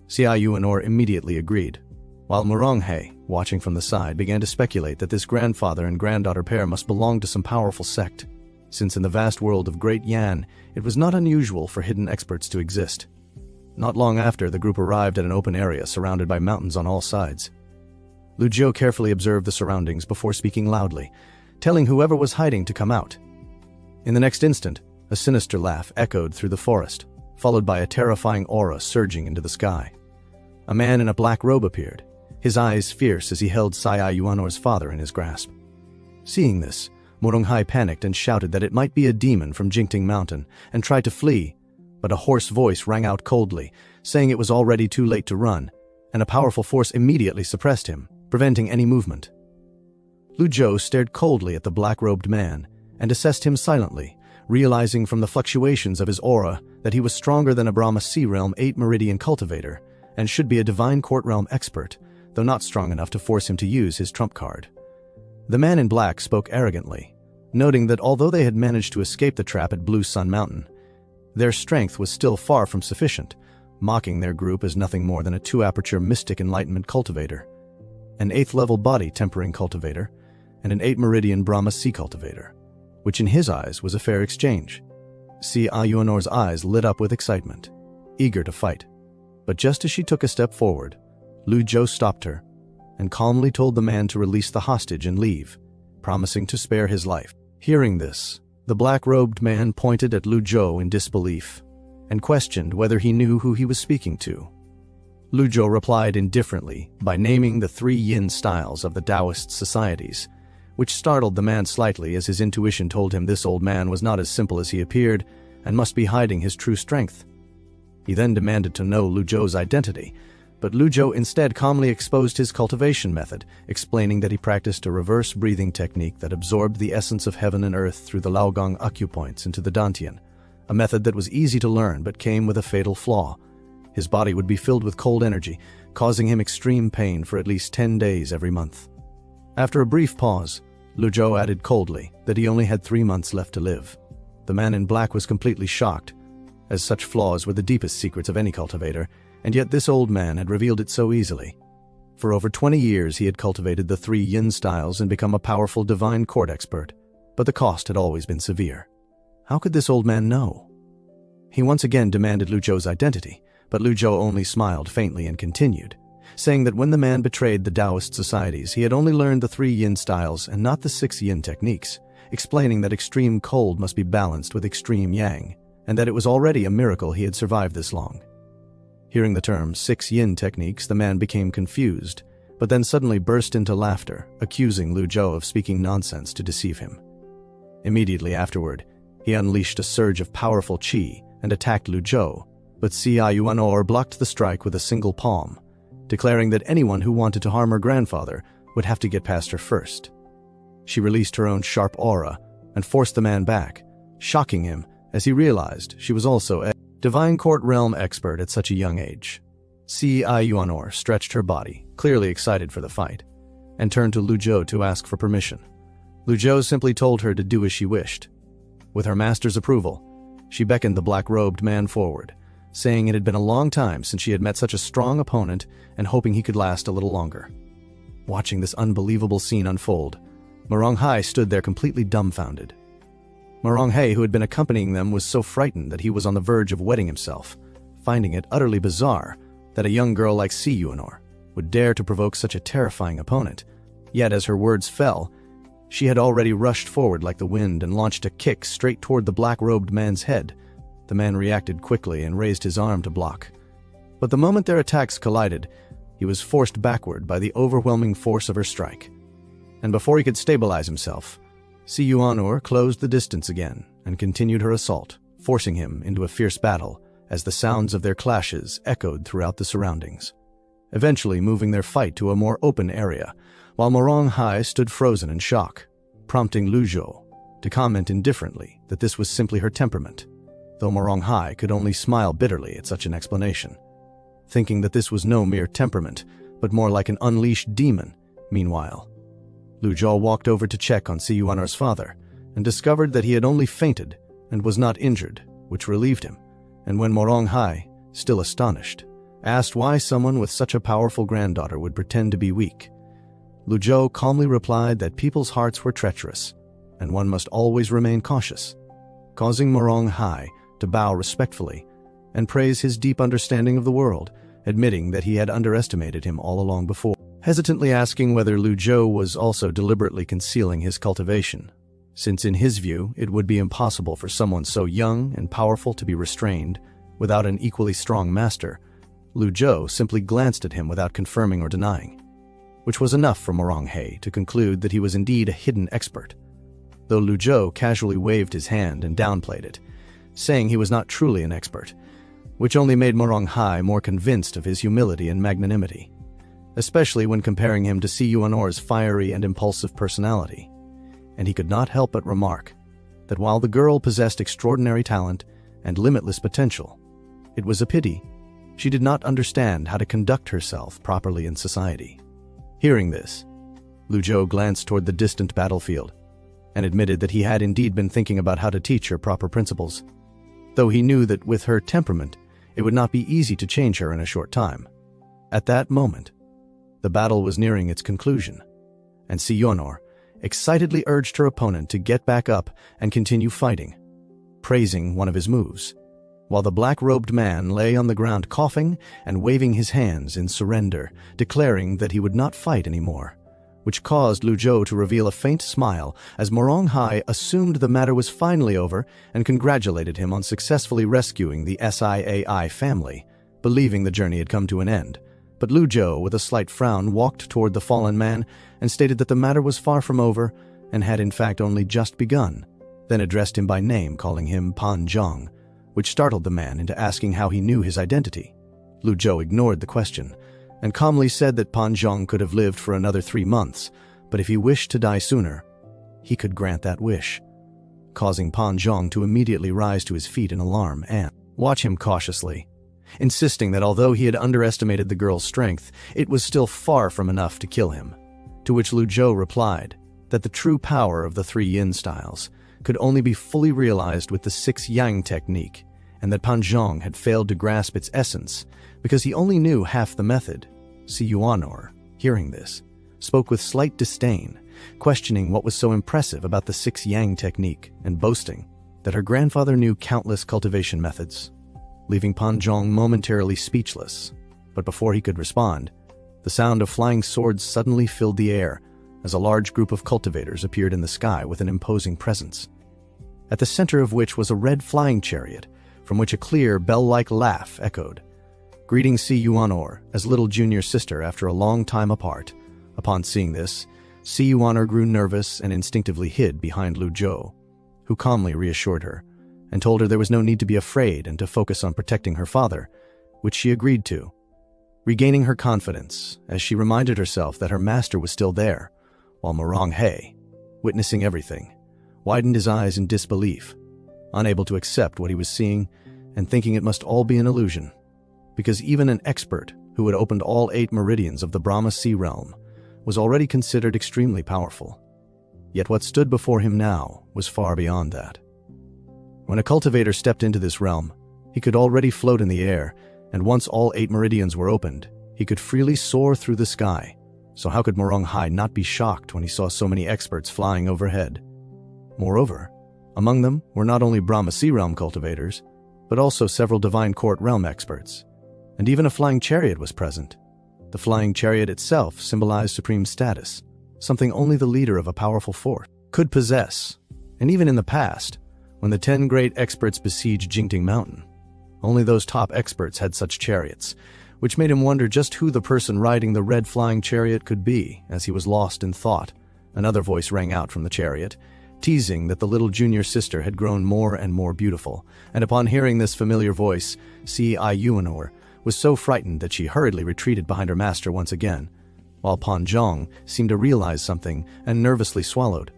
[SPEAKER 1] Sai Yuanor immediately agreed, while Moronghai, watching from the side, began to speculate that this grandfather and granddaughter pair must belong to some powerful sect, since in the vast world of Great Yan, it was not unusual for hidden experts to exist. Not long after, the group arrived at an open area surrounded by mountains on all sides. Lu Zhou carefully observed the surroundings before speaking loudly, telling whoever was hiding to come out. In the next instant, a sinister laugh echoed through the forest, followed by a terrifying aura surging into the sky. A man in a black robe appeared, his eyes fierce as he held Sai Yuanor's father in his grasp. Seeing this, Moronghai panicked and shouted that it might be a demon from Jingting Mountain and tried to flee, but a hoarse voice rang out coldly, saying it was already too late to run, and a powerful force immediately suppressed him, preventing any movement. Lu Zhou stared coldly at the black-robed man and assessed him silently, realizing from the fluctuations of his aura that he was stronger than a Brahma Sea Realm 8 Meridian cultivator and should be a Divine Court Realm expert, though not strong enough to force him to use his trump card. The man in black spoke arrogantly, noting that although they had managed to escape the trap at Blue Sun Mountain, their strength was still far from sufficient, mocking their group as nothing more than a 2-aperture mystic enlightenment cultivator, an 8th-level body tempering cultivator, and an 8 Meridian Brahma Sea cultivator, which in his eyes was a fair exchange. Sai Yuanor's eyes lit up with excitement, eager to fight. But just as she took a step forward, Lu Zhou stopped her and calmly told the man to release the hostage and leave, promising to spare his life. Hearing this, the black-robed man pointed at Lu Zhou in disbelief and questioned whether he knew who he was speaking to. Lu Zhou replied indifferently by naming the 3 yin styles of the Taoist societies, which startled the man slightly as his intuition told him this old man was not as simple as he appeared and must be hiding his true strength. He then demanded to know Lu Zhou's identity, but Lu Zhou instead calmly exposed his cultivation method, explaining that he practiced a reverse breathing technique that absorbed the essence of heaven and earth through the Laogong acupoints into the Dantian, a method that was easy to learn but came with a fatal flaw. His body would be filled with cold energy, causing him extreme pain for at least 10 days every month. After a brief pause, Lu Zhou added coldly that he only had 3 months left to live. The man in black was completely shocked, as such flaws were the deepest secrets of any cultivator, and yet this old man had revealed it so easily. For over 20 years he had cultivated the 3 yin styles and become a powerful divine court expert, but the cost had always been severe. How could this old man know? He once again demanded Lu Zhou's identity, but Lu Zhou only smiled faintly and continued, saying that when the man betrayed the Taoist societies, he had only learned the 3 yin styles and not the 6 yin techniques, explaining that extreme cold must be balanced with extreme yang, and that it was already a miracle he had survived this long. Hearing the term 6 yin techniques, the man became confused, but then suddenly burst into laughter, accusing Lu Zhou of speaking nonsense to deceive him. Immediately afterward, he unleashed a surge of powerful qi and attacked Lu Zhou, but Yuanor blocked the strike with a single palm, declaring that anyone who wanted to harm her grandfather would have to get past her first. She released her own sharp aura and forced the man back, shocking him as he realized she was also a divine court realm expert at such a young age. Yuanor stretched her body, clearly excited for the fight, and turned to Lu Zhou to ask for permission. Lu Zhou simply told her to do as she wished. With her master's approval, she beckoned the black-robed man forward, saying it had been a long time since she had met such a strong opponent and hoping he could last a little longer. Watching this unbelievable scene unfold, Hai stood there completely dumbfounded. Hai, who had been accompanying them, was so frightened that he was on the verge of wetting himself, finding it utterly bizarre that a young girl like Yuanor would dare to provoke such a terrifying opponent. Yet as her words fell, she had already rushed forward like the wind and launched a kick straight toward the black-robed man's head. The man reacted quickly and raised his arm to block. But the moment their attacks collided, he was forced backward by the overwhelming force of her strike. And before he could stabilize himself, Yuanor closed the distance again and continued her assault, forcing him into a fierce battle as the sounds of their clashes echoed throughout the surroundings, eventually moving their fight to a more open area, while Hai stood frozen in shock, prompting Lu Zhou to comment indifferently that this was simply her temperament, though Hai could only smile bitterly at such an explanation, thinking that this was no mere temperament, but more like an unleashed demon. Meanwhile, Lu Zhou walked over to check on Yuanor's father and discovered that he had only fainted and was not injured, which relieved him, and when Hai, still astonished, asked why someone with such a powerful granddaughter would pretend to be weak, Lu Zhou calmly replied that people's hearts were treacherous, and one must always remain cautious, causing Hai to bow respectfully and praise his deep understanding of the world, admitting that he had underestimated him all along before, hesitantly asking whether Lu Zhou was also deliberately concealing his cultivation, since in his view it would be impossible for someone so young and powerful to be restrained without an equally strong master. Lu Zhou simply glanced at him without confirming or denying, which was enough for Hai to conclude that he was indeed a hidden expert, though Lu Zhou casually waved his hand and downplayed it, saying he was not truly an expert, which only made Hai more convinced of his humility and magnanimity, especially when comparing him to Yuanor's fiery and impulsive personality. And he could not help but remark that while the girl possessed extraordinary talent and limitless potential, it was a pity she did not understand how to conduct herself properly in society. Hearing this, Lu Zhou glanced toward the distant battlefield and admitted that he had indeed been thinking about how to teach her proper principles, though he knew that with her temperament, it would not be easy to change her in a short time. At that moment, the battle was nearing its conclusion, and Yuanor excitedly urged her opponent to get back up and continue fighting, praising one of his moves, while the black-robed man lay on the ground coughing and waving his hands in surrender, declaring that he would not fight anymore, which caused Lu Zhou to reveal a faint smile as Hai assumed the matter was finally over and congratulated him on successfully rescuing the Siai family, believing the journey had come to an end. But Lu Zhou, with a slight frown, walked toward the fallen man and stated that the matter was far from over and had in fact only just begun, then addressed him by name, calling him Pan Zhang, which startled the man into asking how he knew his identity. Lu Zhou ignored the question and calmly said that Pan Zhang could have lived for another 3 months, but if he wished to die sooner, he could grant that wish, causing Pan Zhang to immediately rise to his feet in alarm and watch him cautiously, insisting that although he had underestimated the girl's strength, it was still far from enough to kill him, to which Lu Zhou replied that the true power of the 3 yin styles could only be fully realized with the 6 yang technique, and that Pan Zhang had failed to grasp its essence because he only knew half the method. Yuanor, hearing this, spoke with slight disdain, questioning what was so impressive about the 6 yang technique and boasting that her grandfather knew countless cultivation methods, leaving Pan Zhong momentarily speechless. But before he could respond, the sound of flying swords suddenly filled the air as a large group of cultivators appeared in the sky with an imposing presence, at the center of which was a red flying chariot, from which a clear, bell-like laugh echoed, greeting Si Yuanor as little junior sister after a long time apart. Upon seeing this, Si Yuanor grew nervous and instinctively hid behind Lu Zhou, who calmly reassured her and told her there was no need to be afraid and to focus on protecting her father, which she agreed to, regaining her confidence as she reminded herself that her master was still there, while Morong He, witnessing everything, widened his eyes in disbelief, unable to accept what he was seeing and thinking it must all be an illusion, because even an expert who had opened all 8 meridians of the Brahma Sea realm was already considered extremely powerful. Yet what stood before him now was far beyond that. When a cultivator stepped into this realm, he could already float in the air, and once all 8 meridians were opened, he could freely soar through the sky. So how could Morong Hai not be shocked when he saw so many experts flying overhead? Moreover, among them were not only Brahma Sea realm cultivators, but also several Divine Court realm experts, and even a flying chariot was present. The flying chariot itself symbolized supreme status, something only the leader of a powerful force could possess. And even in the past, when the 10 great experts besieged Jingting Mountain, only those top experts had such chariots, which made him wonder just who the person riding the red flying chariot could be. As he was lost in thought, another voice rang out from the chariot, teasing that the little junior sister had grown more and more beautiful, and upon hearing this familiar voice, Si Yuanor was so frightened that she hurriedly retreated behind her master once again, while Pan Zhong seemed to realize something and nervously swallowed,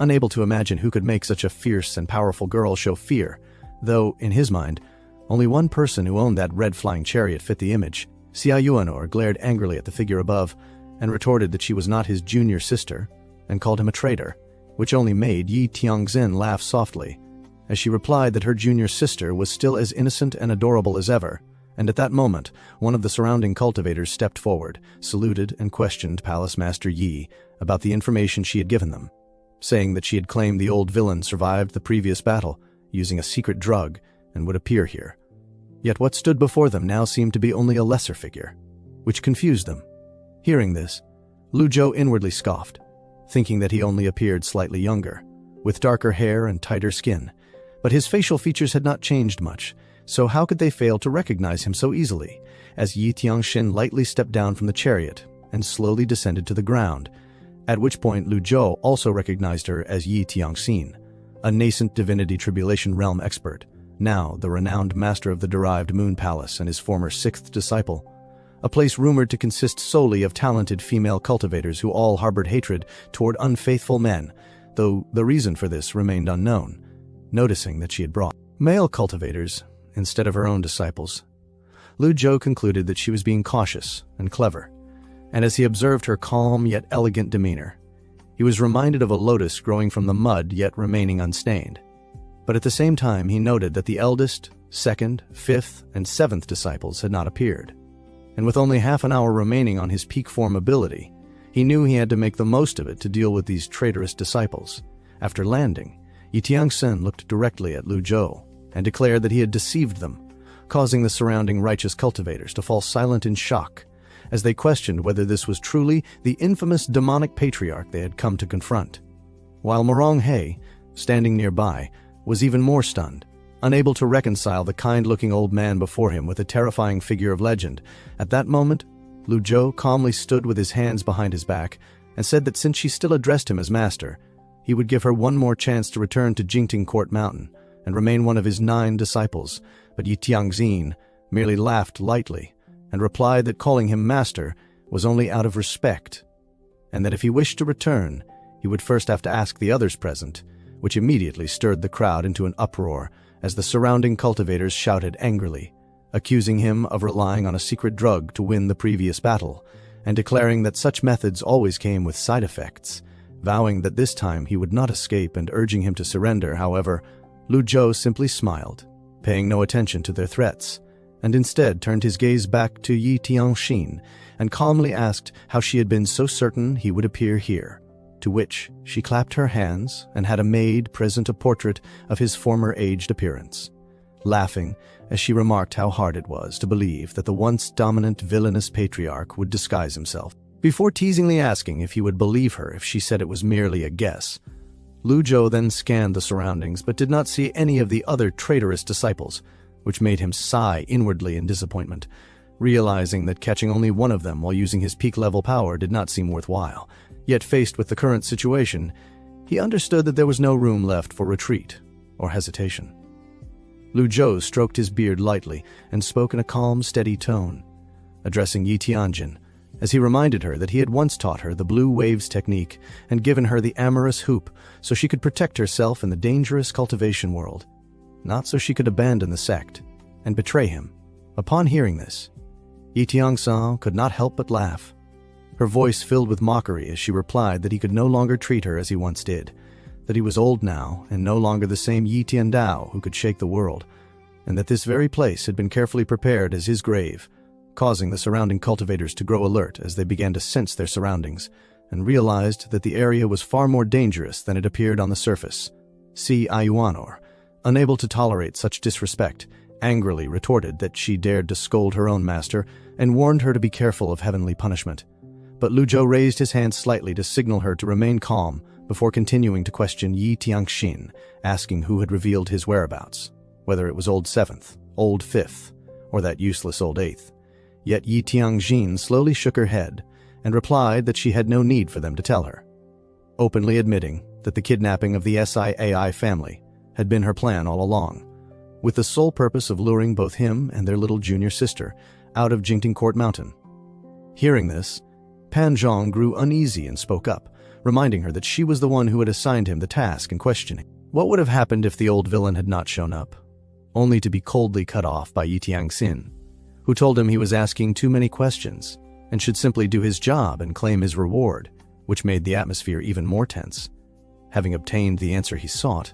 [SPEAKER 1] unable to imagine who could make such a fierce and powerful girl show fear, though, in his mind, only one person who owned that red flying chariot fit the image. Si Yuanor glared angrily at the figure above and retorted that she was not his junior sister and called him a traitor, which only made Yi Tiangzhen laugh softly, as she replied that her junior sister was still as innocent and adorable as ever. And at that moment, one of the surrounding cultivators stepped forward, saluted, and questioned Palace Master Yi about the information she had given them, saying that she had claimed the old villain survived the previous battle using a secret drug and would appear here. Yet what stood before them now seemed to be only a lesser figure, which confused them. Hearing this, Lu Zhou inwardly scoffed, thinking that he only appeared slightly younger, with darker hair and tighter skin, but his facial features had not changed much, so how could they fail to recognize him so easily, as Yi Tiangxin lightly stepped down from the chariot and slowly descended to the ground, at which point Lu Zhou also recognized her as Yi Tiangxin, a nascent divinity tribulation realm expert, now the renowned master of the derived Moon Palace and his former 6th disciple, a place rumored to consist solely of talented female cultivators who all harbored hatred toward unfaithful men, though the reason for this remained unknown. Noticing that she had brought male cultivators instead of her own disciples, Lu Zhou concluded that she was being cautious and clever, and as he observed her calm yet elegant demeanor, he was reminded of a lotus growing from the mud yet remaining unstained. But at the same time, he noted that the eldest, 2nd, 5th, and 7th disciples had not appeared, and with only half an hour remaining on his peak form ability, he knew he had to make the most of it to deal with these traitorous disciples. After landing, Yi Tiangxin looked directly at Lu Zhou and declared that he had deceived them, causing the surrounding righteous cultivators to fall silent in shock as they questioned whether this was truly the infamous demonic patriarch they had come to confront. While Morong He, standing nearby, was even more stunned, unable to reconcile the kind-looking old man before him with a terrifying figure of legend. At that moment, Lu Zhou calmly stood with his hands behind his back and said that since she still addressed him as master, he would give her one more chance to return to Jingting Court Mountain and remain one of his 9 disciples. But Yi Tiangxin merely laughed lightly and replied that calling him master was only out of respect, and that if he wished to return, he would first have to ask the others present, which immediately stirred the crowd into an uproar as the surrounding cultivators shouted angrily, accusing him of relying on a secret drug to win the previous battle, and declaring that such methods always came with side effects, vowing that this time he would not escape and urging him to surrender. However, Lu Zhou simply smiled, paying no attention to their threats, and instead turned his gaze back to Yi Tiangxin and calmly asked how she had been so certain he would appear here. to which she clapped her hands and had a maid present a portrait of his former aged appearance, laughing as she remarked how hard it was to believe that the once dominant villainous patriarch would disguise himself. Before teasingly asking if he would believe her if she said it was merely a guess, Lu Zhou then scanned the surroundings but did not see any of the other traitorous disciples, which made him sigh inwardly in disappointment, realizing that catching only one of them while using his peak-level power did not seem worthwhile. Yet faced with the current situation, he understood that there was no room left for retreat or hesitation. Lu Zhou stroked his beard lightly and spoke in a calm, steady tone, addressing Yi Tianjin, as he reminded her that he had once taught her the blue waves technique and given her the amorous hoop so she could protect herself in the dangerous cultivation world, not so she could abandon the sect and betray him. Upon hearing this, Yi Tianxan could not help but laugh, her voice filled with mockery as she replied that he could no longer treat her as he once did, that he was old now and no longer the same Yi Tiandao who could shake the world, and that this very place had been carefully prepared as his grave, causing the surrounding cultivators to grow alert as they began to sense their surroundings and realized that the area was far more dangerous than it appeared on the surface. Si Ayuanor, unable to tolerate such disrespect, angrily retorted that she dared to scold her own master and warned her to be careful of heavenly punishment. But Lu Zhou raised his hand slightly to signal her to remain calm before continuing to question Yi Tianxin, asking who had revealed his whereabouts, whether it was Old Seventh, Old Fifth, or that useless Old Eighth. Yet Yi Tianxin slowly shook her head and replied that she had no need for them to tell her, openly admitting that the kidnapping of the SIAI family had been her plan all along, with the sole purpose of luring both him and their little junior sister out of Jingtingcourt Mountain. Hearing this, Pan Zhang grew uneasy and spoke up, reminding her that she was the one who had assigned him the task in questioning. What would have happened if the old villain had not shown up, only to be coldly cut off by Yi Tianxin, who told him he was asking too many questions and should simply do his job and claim his reward, which made the atmosphere even more tense. Having obtained the answer he sought,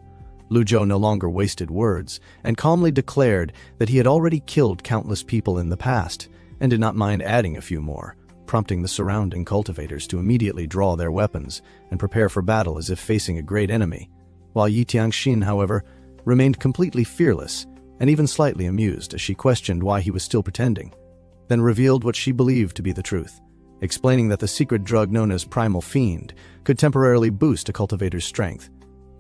[SPEAKER 1] Lu Zhou no longer wasted words and calmly declared that he had already killed countless people in the past and did not mind adding a few more, prompting the surrounding cultivators to immediately draw their weapons and prepare for battle as if facing a great enemy, while Yi Tianxin, however, remained completely fearless and even slightly amused as she questioned why he was still pretending, then revealed what she believed to be the truth, explaining that the secret drug known as Primal Fiend could temporarily boost a cultivator's strength,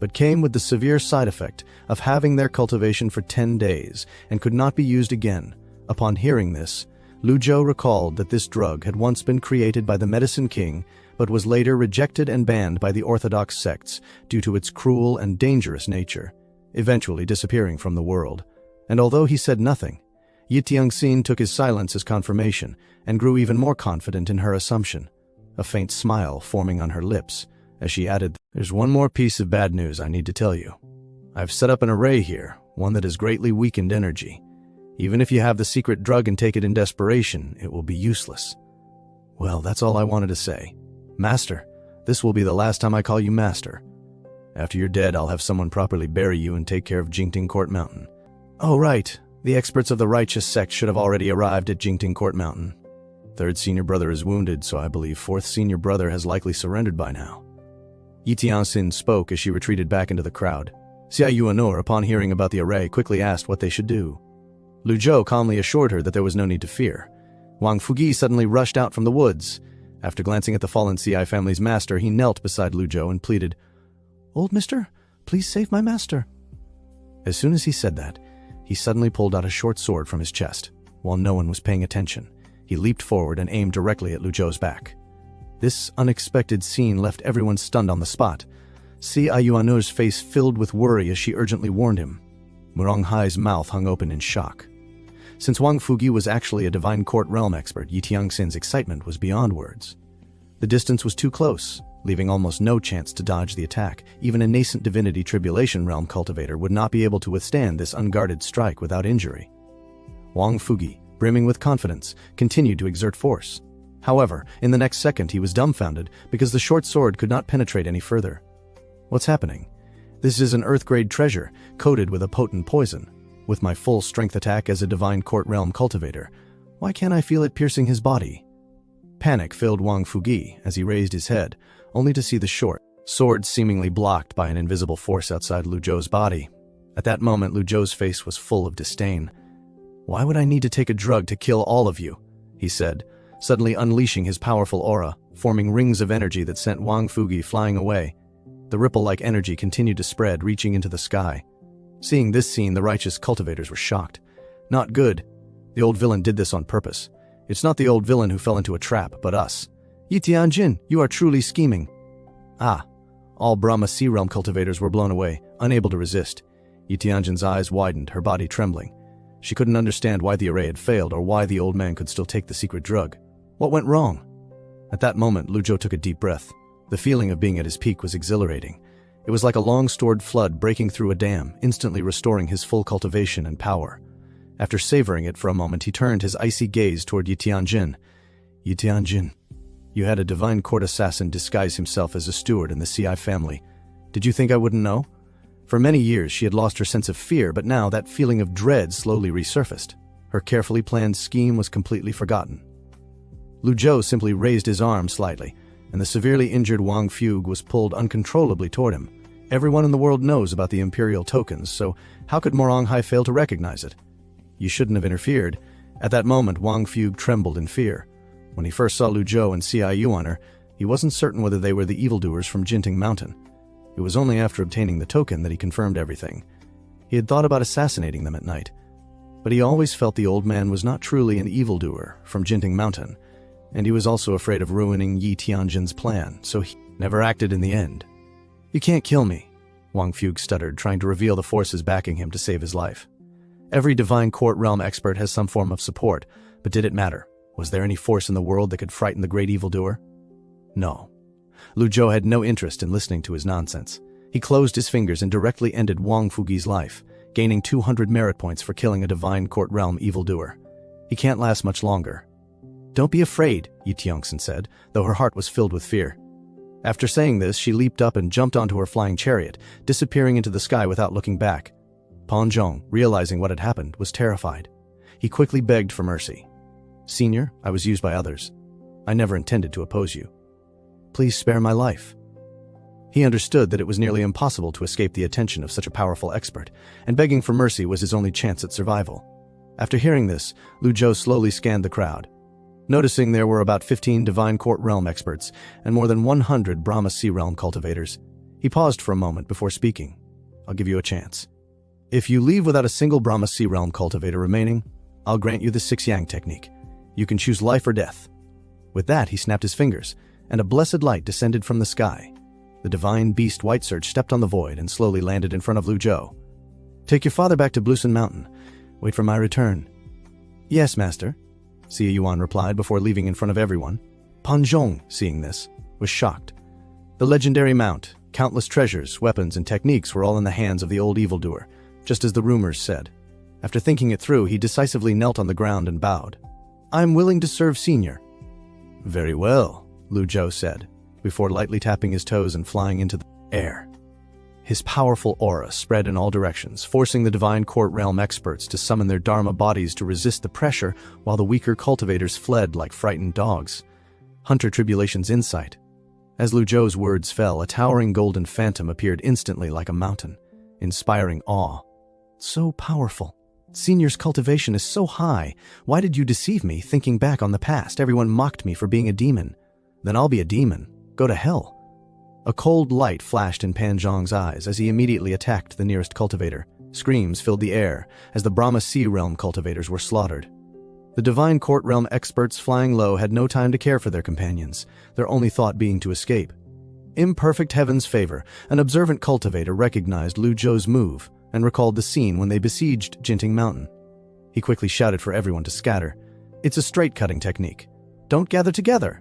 [SPEAKER 1] but came with the severe side effect of having their cultivation for 10 days and could not be used again. Upon hearing this, Lu Zhou recalled that this drug had once been created by the Medicine King but was later rejected and banned by the orthodox sects due to its cruel and dangerous nature, eventually disappearing from the world. And although he said nothing, Yi Tianxin took his silence as confirmation and grew even more confident in her assumption, a faint smile forming on her lips as she added, "There's one more piece of bad news I need to tell you. I've set up an array here, one that has greatly weakened energy. Even if you have the secret drug and take it in desperation, it will be useless." Well, that's all I wanted to say. Master, this will be the last time I call you Master. After you're dead, I'll have someone properly bury you and take care of Jingtingcourt Mountain. Oh, right. The experts of the righteous sect should have already arrived at Jingtingcourt Mountain. Third senior brother is wounded, so I believe fourth senior brother has likely surrendered by now. Yi Tianxin spoke as she retreated back into the crowd. Xia Yuanor, upon hearing about the array, quickly asked what they should do. Lu Zhou calmly assured her that there was no need to fear. Wang Fugi suddenly rushed out from the woods. After glancing at the fallen CI family's master, he knelt beside Lu Zhou and pleaded, "Old mister, please save my master." As soon as he said that, he suddenly pulled out a short sword from his chest. While no one was paying attention, he leaped forward and aimed directly at Lu Zhou's back. This unexpected scene left everyone stunned on the spot. Si Ayuanu's face filled with worry as she urgently warned him. Murong Hai's mouth hung open in shock. Since Wang Fugi was actually a divine court realm expert, Yi Tianxin's excitement was beyond words. The distance was too close, leaving almost no chance to dodge the attack. Even a nascent divinity tribulation realm cultivator would not be able to withstand this unguarded strike without injury. Wang Fugi, brimming with confidence, continued to exert force. However, in the next second he was dumbfounded because the short sword could not penetrate any further. What's happening? This is an earth-grade treasure, coated with a potent poison. With my full strength attack as a divine court realm cultivator, why can't I feel it piercing his body? Panic filled Wang Fugi as he raised his head, only to see the short sword seemingly blocked by an invisible force outside Lu Zhou's body. At that moment, Lu Zhou's face was full of disdain. "Why would I need to take a drug to kill all of you?" he said, suddenly unleashing his powerful aura, forming rings of energy that sent Wang Fugi flying away. The ripple-like energy continued to spread, reaching into the sky. Seeing this scene, the righteous cultivators were shocked. "Not good. The old villain did this on purpose. It's not the old villain who fell into a trap, but us. Yi Tianjin, you are truly scheming." Ah! All Brahma Sea Realm cultivators were blown away, unable to resist. Yi Tianjin's eyes widened, her body trembling. She couldn't understand why the array had failed or why the old man could still take the secret drug. What went wrong? At that moment, Lu Zhou took a deep breath. The feeling of being at his peak was exhilarating. It was like a long-stored flood breaking through a dam, instantly restoring his full cultivation and power. After savoring it for a moment, he turned his icy gaze toward Yi Tianjin. "Yi Tianjin, you had a divine court assassin disguise himself as a steward in the CI family. Did you think I wouldn't know?" For many years, she had lost her sense of fear, but now that feeling of dread slowly resurfaced. Her carefully planned scheme was completely forgotten. Lu Zhou simply raised his arm slightly, and the severely injured Wang Fuge was pulled uncontrollably toward him. Everyone in the world knows about the Imperial tokens, so how could Morong Hai fail to recognize it? "You shouldn't have interfered." At that moment, Wang Fuge trembled in fear. When he first saw Lu Zhou and Ciu on her, he wasn't certain whether they were the evildoers from Jinting Mountain. It was only after obtaining the token that he confirmed everything. He had thought about assassinating them at night, but he always felt the old man was not truly an evildoer from Jinting Mountain, and he was also afraid of ruining Yi Tianjin's plan, so he never acted in the end. "You can't kill me," Wang Fuge stuttered, trying to reveal the forces backing him to save his life. Every Divine Court Realm expert has some form of support, but did it matter? Was there any force in the world that could frighten the great evildoer? No. Lu Zhou had no interest in listening to his nonsense. He closed his fingers and directly ended Wang Fugi's life, gaining 200 merit points for killing a Divine Court Realm evildoer. He can't last much longer. "Don't be afraid," Yi Tianxin said, though her heart was filled with fear. After saying this, she leaped up and jumped onto her flying chariot, disappearing into the sky without looking back. Pan Zhong, realizing what had happened, was terrified. He quickly begged for mercy. "Senior, I was used by others. I never intended to oppose you. Please spare my life." He understood that it was nearly impossible to escape the attention of such a powerful expert, and begging for mercy was his only chance at survival. After hearing this, Lu Zhou slowly scanned the crowd. Noticing there were about 15 Divine Court Realm experts and more than 100 Brahma Sea Realm cultivators, he paused for a moment before speaking. "I'll give you a chance. If you leave without a single Brahma Sea Realm cultivator remaining, I'll grant you the 6 Yang technique. You can choose life or death." With that, he snapped his fingers, and a blessed light descended from the sky. The divine beast White Surge stepped on the void and slowly landed in front of Lu Zhou. "Take your father back to Bluesun Mountain. Wait for my return." "Yes, master," Xie Yuan replied before leaving in front of everyone. Pan Zhong, seeing this, was shocked. The legendary mount, countless treasures, weapons, and techniques were all in the hands of the old evildoer, just as the rumors said. After thinking it through, he decisively knelt on the ground and bowed. "I'm willing to serve Senior." "Very well," Lu Zhou said, before lightly tapping his toes and flying into the air. His powerful aura spread in all directions, forcing the Divine Court Realm experts to summon their Dharma bodies to resist the pressure, while the weaker cultivators fled like frightened dogs. Hunter Tribulation's insight. As Lu Zhou's words fell, a towering golden phantom appeared instantly like a mountain, inspiring awe. "So powerful. Senior's cultivation is so high. Why did you deceive me? Thinking back on the past, everyone mocked me for being a demon. Then I'll be a demon. Go to hell." A cold light flashed in Pan Zhong's eyes as he immediately attacked the nearest cultivator. Screams filled the air as the Brahma Sea Realm cultivators were slaughtered. The Divine Court Realm experts flying low had no time to care for their companions, their only thought being to escape. Imperfect heaven's favor, an observant cultivator recognized Lu Zhou's move and recalled the scene when they besieged Jinting Mountain. He quickly shouted for everyone to scatter. "It's a straight-cutting technique. Don't gather together."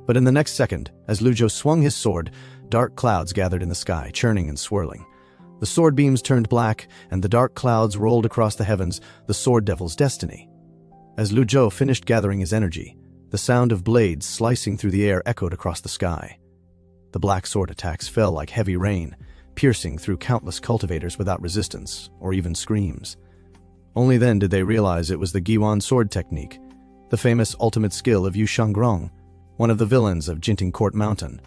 [SPEAKER 1] But in the next second, as Lu Zhou swung his sword, dark clouds gathered in the sky, churning and swirling. The sword beams turned black, and the dark clouds rolled across the heavens, the sword devil's destiny. As Lu Zhou finished gathering his energy, the sound of blades slicing through the air echoed across the sky. The black sword attacks fell like heavy rain, piercing through countless cultivators without resistance, or even screams. Only then did they realize it was the Giwan sword technique, the famous ultimate skill of Yu Shangrong. one of the villains of Jinting Court Mountain.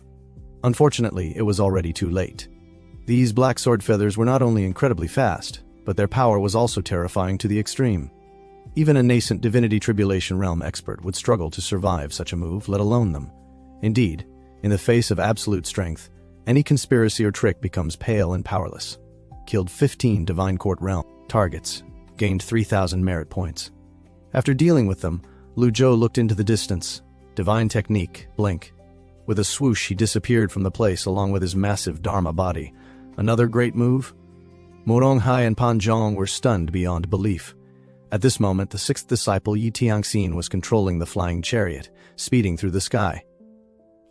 [SPEAKER 1] Unfortunately, it was already too late. These black sword feathers were not only incredibly fast, but their power was also terrifying to the extreme. Even a nascent Divinity Tribulation Realm expert would struggle to survive such a move, let alone them. Indeed, in the face of absolute strength, any conspiracy or trick becomes pale and powerless. Killed 15 Divine Court Realm targets, gained 3,000 merit points. After dealing with them, Lu Zhou looked into the distance. Divine technique, blink. With a swoosh, he disappeared from the place along with his massive Dharma body. Another great move? Morong Hai and Pan Zhong were stunned beyond belief. At this moment, the sixth disciple Yi Tianxin was controlling the flying chariot, speeding through the sky.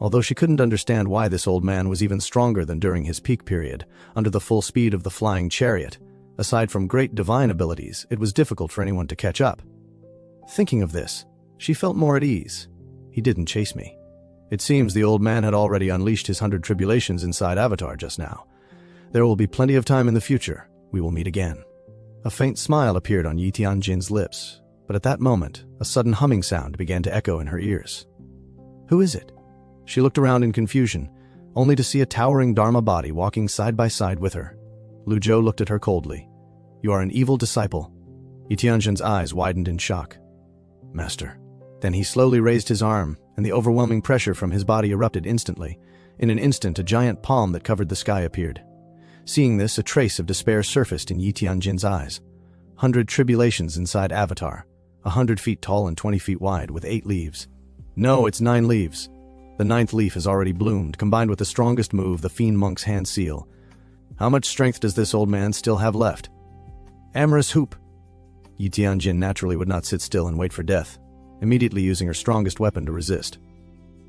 [SPEAKER 1] Although she couldn't understand why this old man was even stronger than during his peak period, under the full speed of the flying chariot, aside from great divine abilities, it was difficult for anyone to catch up. Thinking of this, she felt more at ease. He didn't chase me. It seems the old man had already unleashed his 100 tribulations inside Avatar just now. There will be plenty of time in the future. We will meet again. A faint smile appeared on Yi Tianjin's lips, but at that moment, a sudden humming sound began to echo in her ears. Who is it? She looked around in confusion, only to see a towering Dharma body walking side by side with her. Lu Zhou looked at her coldly. You are an evil disciple. Yi Tianjin's eyes widened in shock. Master. Then he slowly raised his arm, and the overwhelming pressure from his body erupted instantly. In an instant, a giant palm that covered the sky appeared. Seeing this, a trace of despair surfaced in Yi Tianjin's eyes. 100 tribulations inside Avatar, 100 feet tall and 20 feet wide, with 8 leaves. No, it's 9 leaves. The 9th leaf has already bloomed, combined with the strongest move, the Fiend Monk's Hand Seal. How much strength does this old man still have left? Amorous Hoop. Yi Tianjin naturally would not sit still and wait for death, immediately using her strongest weapon to resist.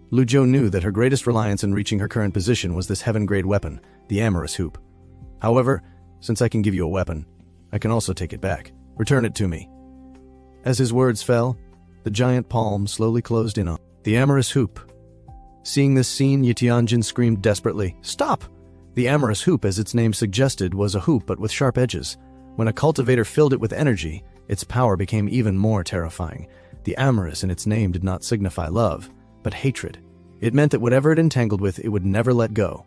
[SPEAKER 1] Lu Zhou knew that her greatest reliance in reaching her current position was this heaven-grade weapon, the Amorous Hoop. However, since I can give you a weapon, I can also take it back. Return it to me. As his words fell, the giant palm slowly closed in on the Amorous Hoop. Seeing this scene, Yi Tianjin screamed desperately, "Stop!" The Amorous Hoop, as its name suggested, was a hoop but with sharp edges. When a cultivator filled it with energy, its power became even more terrifying. The amorous in its name did not signify love, but hatred. It meant that whatever it entangled with, it would never let go.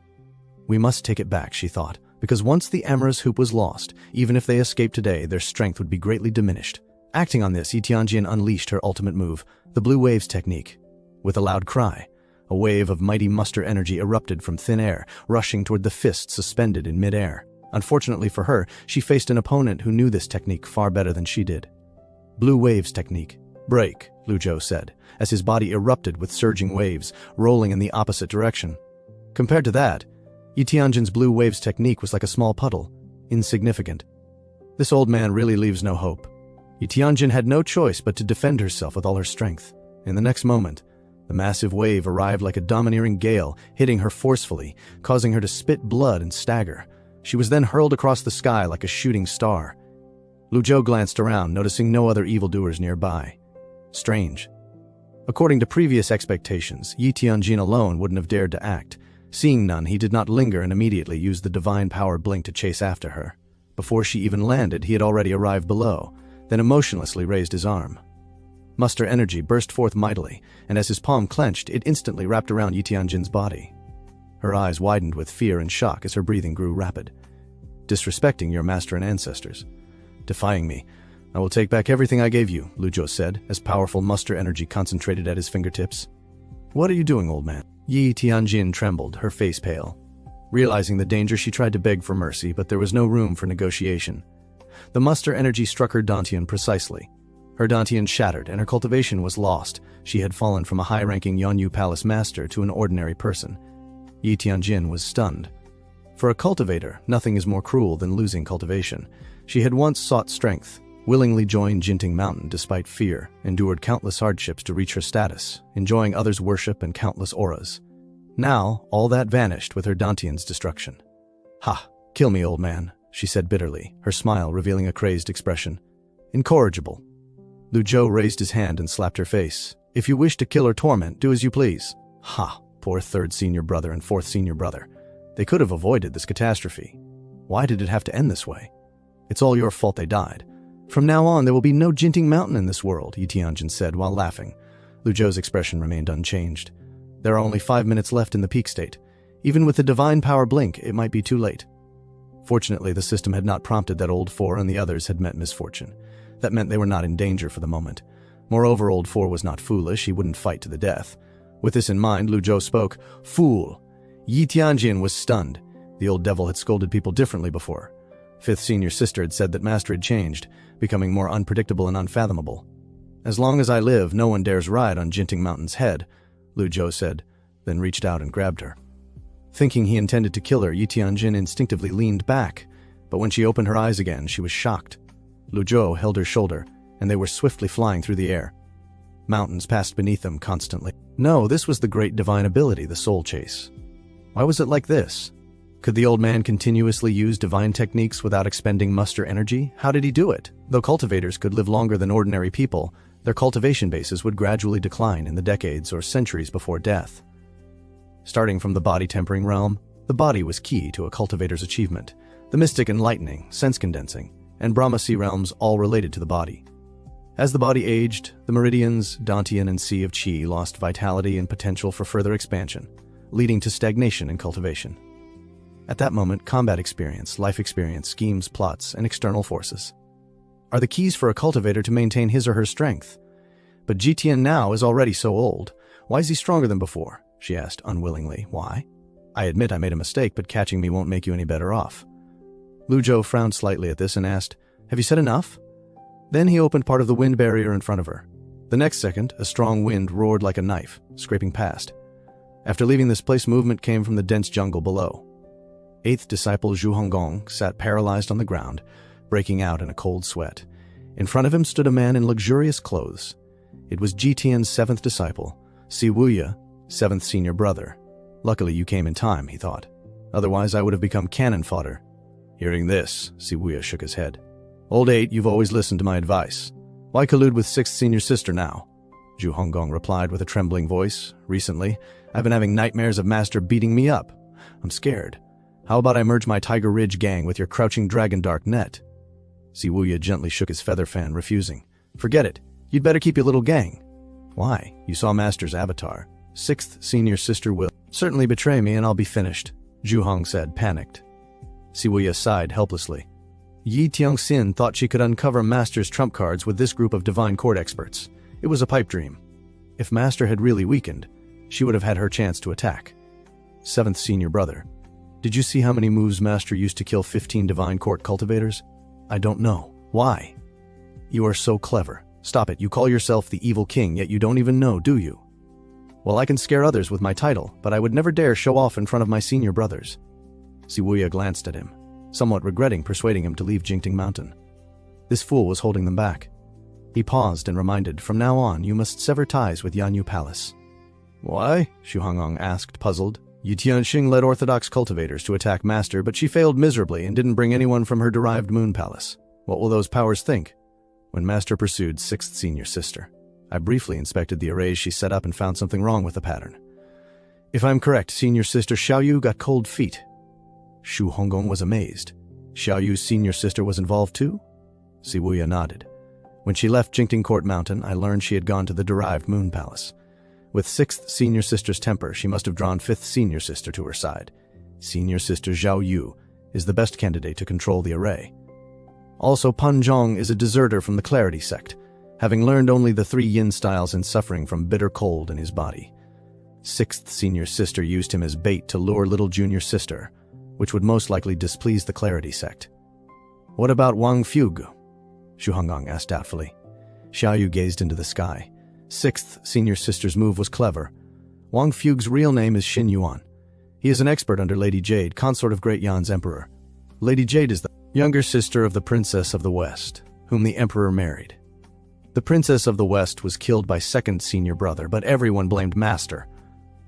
[SPEAKER 1] We must take it back, she thought, because once the Amorous Hoop was lost, even if they escaped today, their strength would be greatly diminished. Acting on this, Yi Tianjin unleashed her ultimate move, the Blue Waves technique. With a loud cry, a wave of mighty muster energy erupted from thin air, rushing toward the fist suspended in midair. Unfortunately for her, she faced an opponent who knew this technique far better than she did. Blue Waves technique. Break, Lu Zhou said, as his body erupted with surging waves, rolling in the opposite direction. Compared to that, Yi Tianjin's Blue Waves technique was like a small puddle, insignificant. This old man really leaves no hope. Yi Tianjin had no choice but to defend herself with all her strength. In the next moment, the massive wave arrived like a domineering gale, hitting her forcefully, causing her to spit blood and stagger. She was then hurled across the sky like a shooting star. Lu Zhou glanced around, noticing no other evildoers nearby. Strange. According to previous expectations, Yi Tianjin alone wouldn't have dared to act. Seeing none, he did not linger and immediately used the divine power blink to chase after her. Before she even landed, he had already arrived below, then emotionlessly raised his arm. Muster energy burst forth mightily, and as his palm clenched, it instantly wrapped around Yi Tianjin's body. Her eyes widened with fear and shock as her breathing grew rapid. Disrespecting your master and ancestors. Defying me. I will take back everything I gave you, Lu Zhou said, as powerful muster energy concentrated at his fingertips. What are you doing, old man? Yi Tianjin trembled, her face pale. Realizing the danger, she tried to beg for mercy, but there was no room for negotiation. The muster energy struck her dantian precisely. Her dantian shattered, and her cultivation was lost. She had fallen from a high-ranking Yonyu Palace master to an ordinary person. Yi Tianjin was stunned. For a cultivator, nothing is more cruel than losing cultivation. She had once sought strength, willingly joined Jinting Mountain despite fear, endured countless hardships to reach her status, enjoying others' worship and countless auras. Now, all that vanished with her dantian's destruction. Ha! Kill me, old man, she said bitterly, her smile revealing a crazed expression. Incorrigible. Lu Zhou raised his hand and slapped her face. If you wish to kill or torment, do as you please. Ha! Poor third senior brother and fourth senior brother. They could have avoided this catastrophe. Why did it have to end this way? It's all your fault they died. From now on, there will be no Jinting Mountain in this world, Yi Tianjin said while laughing. Lu Zhou's expression remained unchanged. There are only 5 minutes left in the peak state. Even with the divine power blink, it might be too late. Fortunately, the system had not prompted that Old Four and the others had met misfortune. That meant they were not in danger for the moment. Moreover, Old Four was not foolish, he wouldn't fight to the death. With this in mind, Lu Zhou spoke. "Fool!" Yi Tianjin was stunned. The old devil had scolded people differently before. Fifth senior sister had said that Master had changed, becoming more unpredictable and unfathomable. "As long as I live, no one dares ride on Jinting Mountain's head," Lu Zhou said, then reached out and grabbed her. Thinking he intended to kill her, Yi Tianjin instinctively leaned back, but when she opened her eyes again, she was shocked. Lu Zhou held her shoulder, and they were swiftly flying through the air. Mountains passed beneath them constantly. No, this was the great divine ability, the soul chase. Why was it like this? Could the old man continuously use divine techniques without expending muster energy? How did he do it? Though cultivators could live longer than ordinary people, their cultivation bases would gradually decline in the decades or centuries before death. Starting from the body-tempering realm, the body was key to a cultivator's achievement. The mystic enlightening, sense-condensing, and Brahmasi realms all related to the body. As the body aged, the meridians, Dantian and Sea of Qi lost vitality and potential for further expansion, leading to stagnation in cultivation. At that moment, combat experience, life experience, schemes, plots, and external forces are the keys for a cultivator to maintain his or her strength. But Jitian now is already so old. Why is he stronger than before? She asked unwillingly. Why? I admit I made a mistake, but catching me won't make you any better off. Lu Zhou frowned slightly at this and asked, Have you said enough? Then he opened part of the wind barrier in front of her. The next second, a strong wind roared like a knife, scraping past. After leaving this place, movement came from the dense jungle below. Eighth disciple Zhu Honggong sat paralyzed on the ground, breaking out in a cold sweat. In front of him stood a man in luxurious clothes. It was Jitian's seventh disciple, Si Wuya, seventh senior brother. Luckily you came in time, he thought. Otherwise I would have become cannon fodder. Hearing this, Si Wuya shook his head. Old Eight, you've always listened to my advice. Why collude with sixth senior sister now? Zhu Honggong replied with a trembling voice. Recently, I've been having nightmares of Master beating me up. I'm scared. How about I merge my Tiger Ridge gang with your Crouching Dragon Dark Net? Si Wuya gently shook his feather fan, refusing. Forget it. You'd better keep your little gang. Why? You saw Master's avatar. Sixth senior sister will certainly betray me and I'll be finished, Zhu Hong said, panicked. Si Wuya sighed helplessly. Yi Tianxin thought she could uncover Master's trump cards with this group of divine court experts. It was a pipe dream. If Master had really weakened, she would have had her chance to attack. Seventh senior brother. Did you see how many moves Master used to kill 15 divine court cultivators? I don't know. Why? You are so clever. Stop it. You call yourself the evil king, yet you don't even know, do you? Well, I can scare others with my title, but I would never dare show off in front of my senior brothers. Si Wuya glanced at him, somewhat regretting persuading him to leave Jingting Mountain. This fool was holding them back. He paused and reminded, From now on, you must sever ties with Yanyu Palace. Why? Xu Honggong asked, puzzled. Yi Tianxing led orthodox cultivators to attack Master, but she failed miserably and didn't bring anyone from her derived moon palace. What will those powers think? When Master pursued sixth senior sister, I briefly inspected the arrays she set up and found something wrong with the pattern. If I'm correct, senior sister Xiaoyu got cold feet. Xu Honggong was amazed. Xiaoyu's senior sister was involved too? Si Wuya nodded. When she left Jingting Court Mountain, I learned she had gone to the derived moon palace. With sixth senior sister's temper, she must have drawn fifth senior sister to her side. Senior sister Zhao Yu is the best candidate to control the array. Also, Pan Zhong is a deserter from the Clarity sect, having learned only the 3 yin styles and suffering from bitter cold in his body. Sixth senior sister used him as bait to lure little junior sister, which would most likely displease the Clarity sect. What about Wang Fugu? Xu Honggong asked doubtfully. Xiaoyu gazed into the sky. Sixth senior sister's move was clever. Wang Fugu's real name is Xin Yuan. He is an expert under Lady Jade, consort of Great Yan's emperor. Lady Jade is the younger sister of the Princess of the West, whom the emperor married. The Princess of the West was killed by second senior brother, but everyone blamed Master.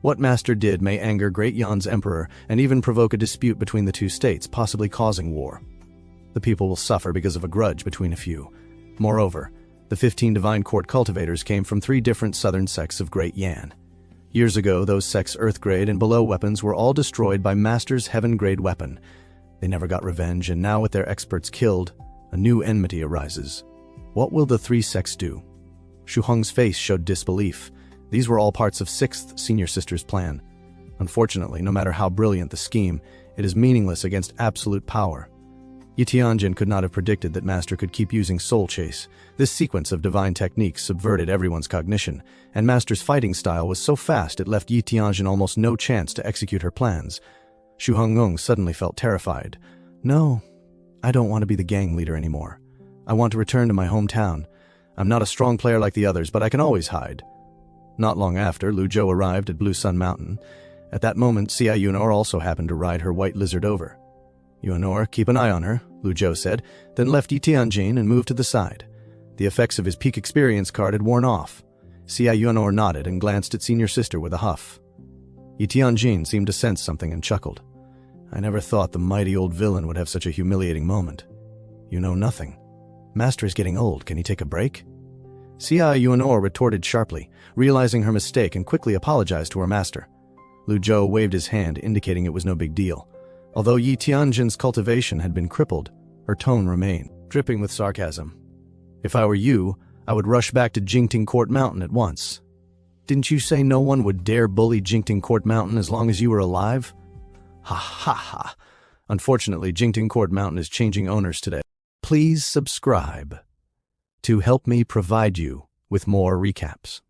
[SPEAKER 1] What Master did may anger Great Yan's emperor and even provoke a dispute between the 2 states, possibly causing war. The people will suffer because of a grudge between a few. Moreover, the 15 divine court cultivators came from 3 different southern sects of Great Yan. Years ago, those sects' earth-grade and below weapons were all destroyed by Master's heaven-grade weapon. They never got revenge, and now with their experts killed, a new enmity arises. What will the 3 sects do? Xu Hong's face showed disbelief. These were all parts of 6th Senior Sister's plan. Unfortunately, no matter how brilliant the scheme, it is meaningless against absolute power. Yi Tianjin could not have predicted that Master could keep using Soul Chase. This sequence of divine techniques subverted everyone's cognition, and Master's fighting style was so fast it left Yi Tianjin almost no chance to execute her plans. Xu Hongnong suddenly felt terrified. No, I don't want to be the gang leader anymore. I want to return to my hometown. I'm not a strong player like the others, but I can always hide. Not long after, Lu Zhou arrived at Blue Sun Mountain. At that moment, Xia Yunor also happened to ride her white lizard over. Yunor, keep an eye on her, Lu Zhou said, then left Yi Tianjin and moved to the side. The effects of his peak experience card had worn off. Xia Yunor nodded and glanced at Senior Sister with a huff. Yi Tianjin seemed to sense something and chuckled. I never thought the mighty old villain would have such a humiliating moment. You know nothing. Master is getting old. Can he take a break? Xia Yunor retorted sharply, realizing her mistake, and quickly apologized to her master. Lu Zhou waved his hand, indicating it was no big deal. Although Yi Tianjin's cultivation had been crippled, her tone remained, dripping with sarcasm. If I were you, I would rush back to Jingting Court Mountain at once. Didn't you say no one would dare bully Jingting Court Mountain as long as you were alive? Ha ha ha. Unfortunately, Jingting Court Mountain is changing owners today. Please subscribe to help me provide you with more recaps.